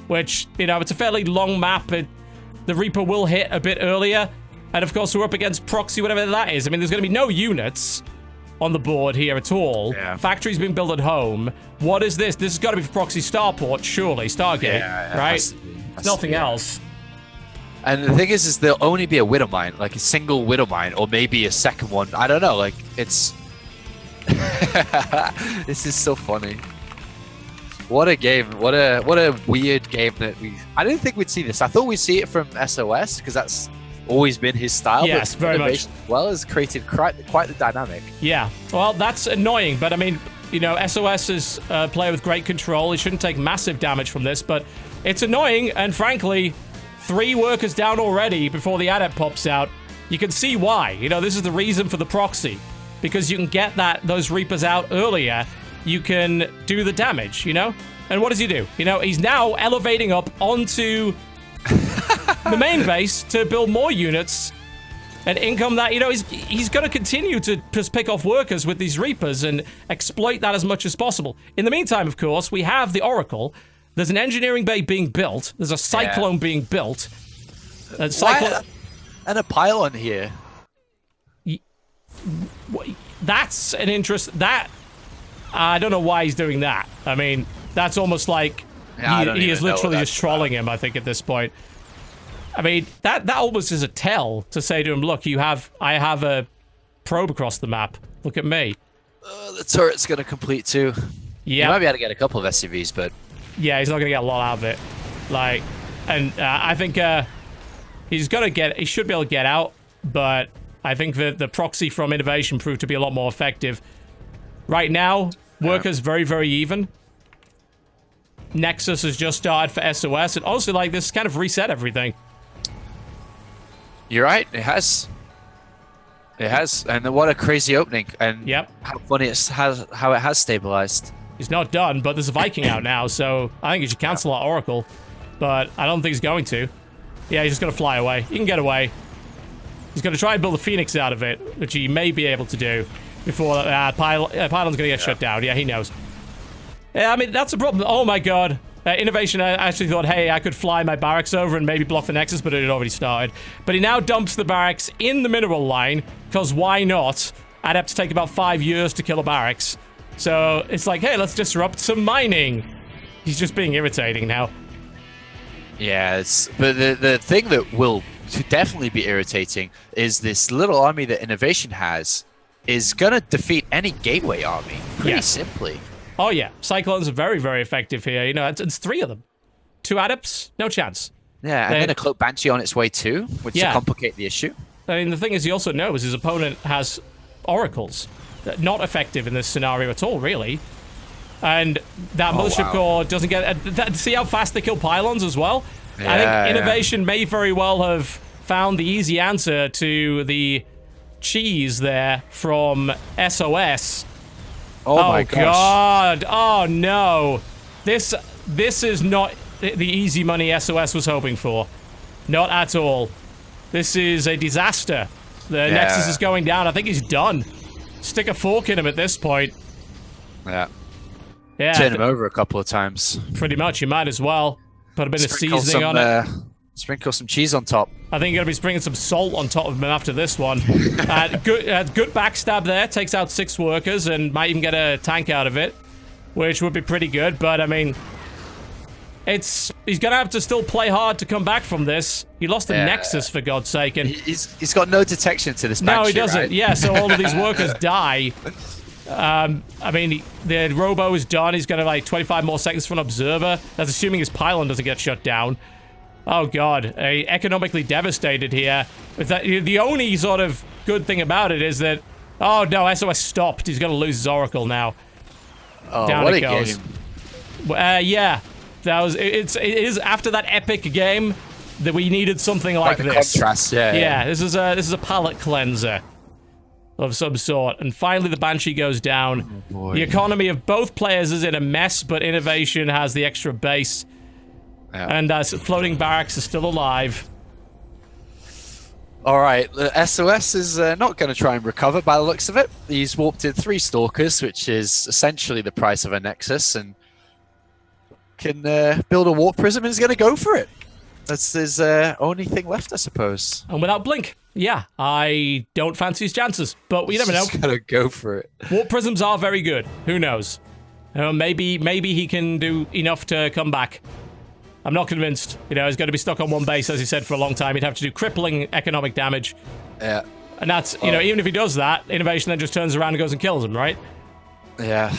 which, it's a fairly long map. The Reaper will hit a bit earlier. And, of course, we're up against Proxy, whatever that is. I mean, there's going to be no units on the board here at all. Yeah. Factories being built at home. What is this? This has got to be for Proxy Starport, surely. Stargate, right? Nothing else. And the thing is there'll only be a Widow Mine, like a single Widow Mine, or maybe a second one. I don't know, like, it's... This is so funny. What a game. What a weird game that I didn't think we'd see this. I thought we'd see it from SOS, because that's always been his style. Yes, very much. Well, has created quite the dynamic. Yeah, well, that's annoying, but I mean, SOS is a player with great control. He shouldn't take massive damage from this, but it's annoying, and frankly, 3 workers down already before the adept pops out. You can see why. This is the reason for the proxy, because you can get those Reapers out earlier. You can do the damage, And what does he do? He's now elevating up onto the main base to build more units and income that, he's going to continue to just pick off workers with these Reapers and exploit that as much as possible. In the meantime, of course, we have the Oracle. There's an engineering bay being built. There's a cyclone being built. And a pylon here. That's an interest. That I don't know why he's doing that. I mean, that's almost like he is literally just trolling him, I think, at this point. I mean, that almost is a tell to say to him, look, I have a probe across the map. Look at me. The turret's going to complete too. Yeah. You might be able to get a couple of SCVs, but... Yeah, he's not going to get a lot out of it. Like, and I think he should be able to get out, but I think that the proxy from Innovation proved to be a lot more effective. Right now, Workers very, very even. Nexus has just started for SOS, and honestly, like, this kind of reset everything. You're right, it has. It has, and what a crazy opening, and how funny how it has stabilized. He's not done, but there's a Viking out now, so I think he should cancel that Oracle, but I don't think he's going to. Yeah, he's just going to fly away. He can get away. He's going to try and build a Phoenix out of it, which he may be able to do before Pylon's going to get shut down. Yeah, he knows. Yeah, I mean, that's a problem. Oh my god. Innovation actually thought, hey, I could fly my barracks over and maybe block the Nexus, but it had already started. But he now dumps the barracks in the mineral line, because why not? I'd have to take about 5 years to kill a barracks. So it's like, hey, let's disrupt some mining. He's just being irritating now. Yeah, but the thing that will definitely be irritating is this little army that Innovation has is going to defeat any gateway army pretty simply. Oh, yeah. Cyclones are very, very effective here. You know, it's 3 of them. 2 Adepts, no chance. Yeah, and then a Cloak Banshee on its way too, which will complicate the issue. I mean, the thing is, he also knows his opponent has Oracles. Not effective in this scenario at all, really. And that Mothership Core doesn't get... see how fast they kill Pylons as well? I think Innovation may very well have found the easy answer to the cheese there from SOS. Oh my god! Oh no! This is not the easy money SOS was hoping for. Not at all. This is a disaster. The Nexus is going down. I think he's done. Stick a fork in him at this point. Yeah. Yeah. Turn him over a couple of times. Pretty much. You might as well. Put a bit of seasoning on it. Sprinkle some cheese on top. I think you're going to be sprinkling some salt on top of him after this one. Good backstab there. Takes out 6 workers and might even get a tank out of it, which would be pretty good. But, I mean, he's going to have to still play hard to come back from this. He lost the Nexus, for God's sake. And he's got no detection to this Banshee, no, he doesn't. Right? Yeah, so all of these workers die. I mean, the Robo is done. He's got like 25 more seconds for an Observer. That's assuming his Pylon doesn't get shut down. Oh god, economically devastated here. The only sort of good thing about it is that, oh no, SOS stopped. He's gonna lose his Oracle now. Oh, down what it a goes. game. Yeah, that was. It is after that epic game that we needed something like this. Contrast, yeah. This is a palate cleanser of some sort. And finally, the Banshee goes down. Oh, the economy of both players is in a mess, but Innovation has the extra base. Yeah. And floating barracks is still alive. Alright, the SOS is not going to try and recover by the looks of it. He's warped in 3 Stalkers, which is essentially the price of a Nexus, and can build a Warp Prism and is going to go for it. That's his only thing left, I suppose. And without Blink. Yeah, I don't fancy his chances, but you never know. He's going to go for it. Warp Prisms are very good. Who knows? Maybe he can do enough to come back. I'm not convinced. You know, he's going to be stuck on one base, as he said, for a long time. He'd have to do crippling economic damage. Yeah. And that's, you know, even if he does that, Innovation then just turns around and goes and kills him, right? Yeah.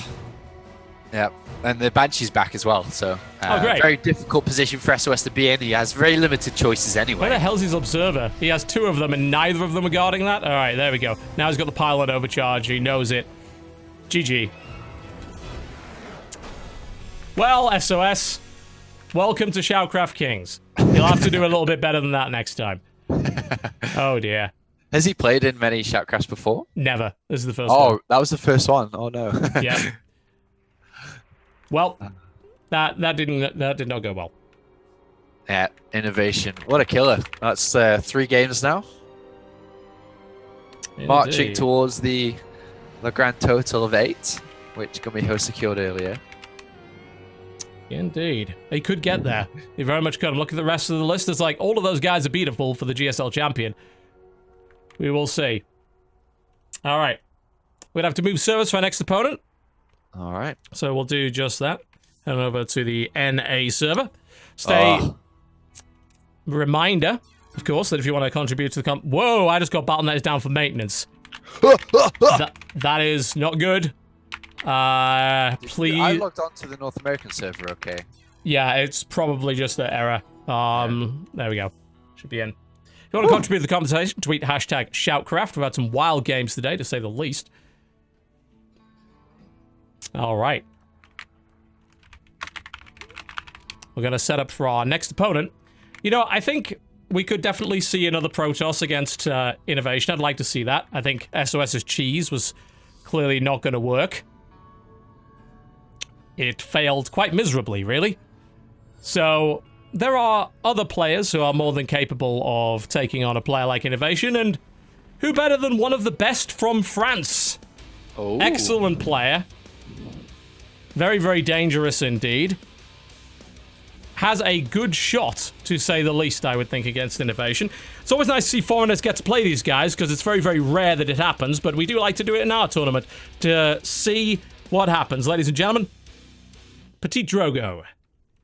Yeah. And the Banshee's back as well, so... great. Very difficult position for SOS to be in. He has very limited choices anyway. Where the hell's his Observer? He has 2 of them, and neither of them are guarding that? Alright, there we go. Now he's got the Pylon overcharge. He knows it. GG. Well, SOS... welcome to ShoutCraft Kings. You'll have to do a little bit better than that next time. Oh dear. Has he played in many Shoutcrafts before? Never. This is the first one. Oh, that was the first one. Oh no. Yeah. Well, that did not go well. Yeah, Innovation. What a killer. That's 3 games now. Indeed. Marching towards the grand total of 8, which Gummiho secured earlier. Indeed. He could get there. He very much could. Look at the rest of the list. It's like all of those guys are beatable for the GSL champion. We will see. All right. We'd have to move service for our next opponent. All right. So we'll do just that. Head over to the NA server. Stay. Reminder, of course, that if you want to contribute to the Whoa, I just got Battle.net is down for maintenance. That is not good. Please. I logged on to the North American server, okay? Yeah, it's probably just an error. There we go. Should be in. If you want to contribute to the conversation, tweet hashtag ShoutCraft. We've had some wild games today, to say the least. All right. We're going to set up for our next opponent. You know, I think we could definitely see another Protoss against Innovation. I'd like to see that. I think SOS's cheese was clearly not going to work. It failed quite miserably, really. So, there are other players who are more than capable of taking on a player like Innovation, and who better than one of the best from France? Oh. Excellent player. Very, very dangerous indeed. Has a good shot, to say the least, I would think, against Innovation. It's always nice to see foreigners get to play these guys, because it's very, very rare that it happens, but we do like to do it in our tournament to see what happens. Ladies and gentlemen, Petit Drogo.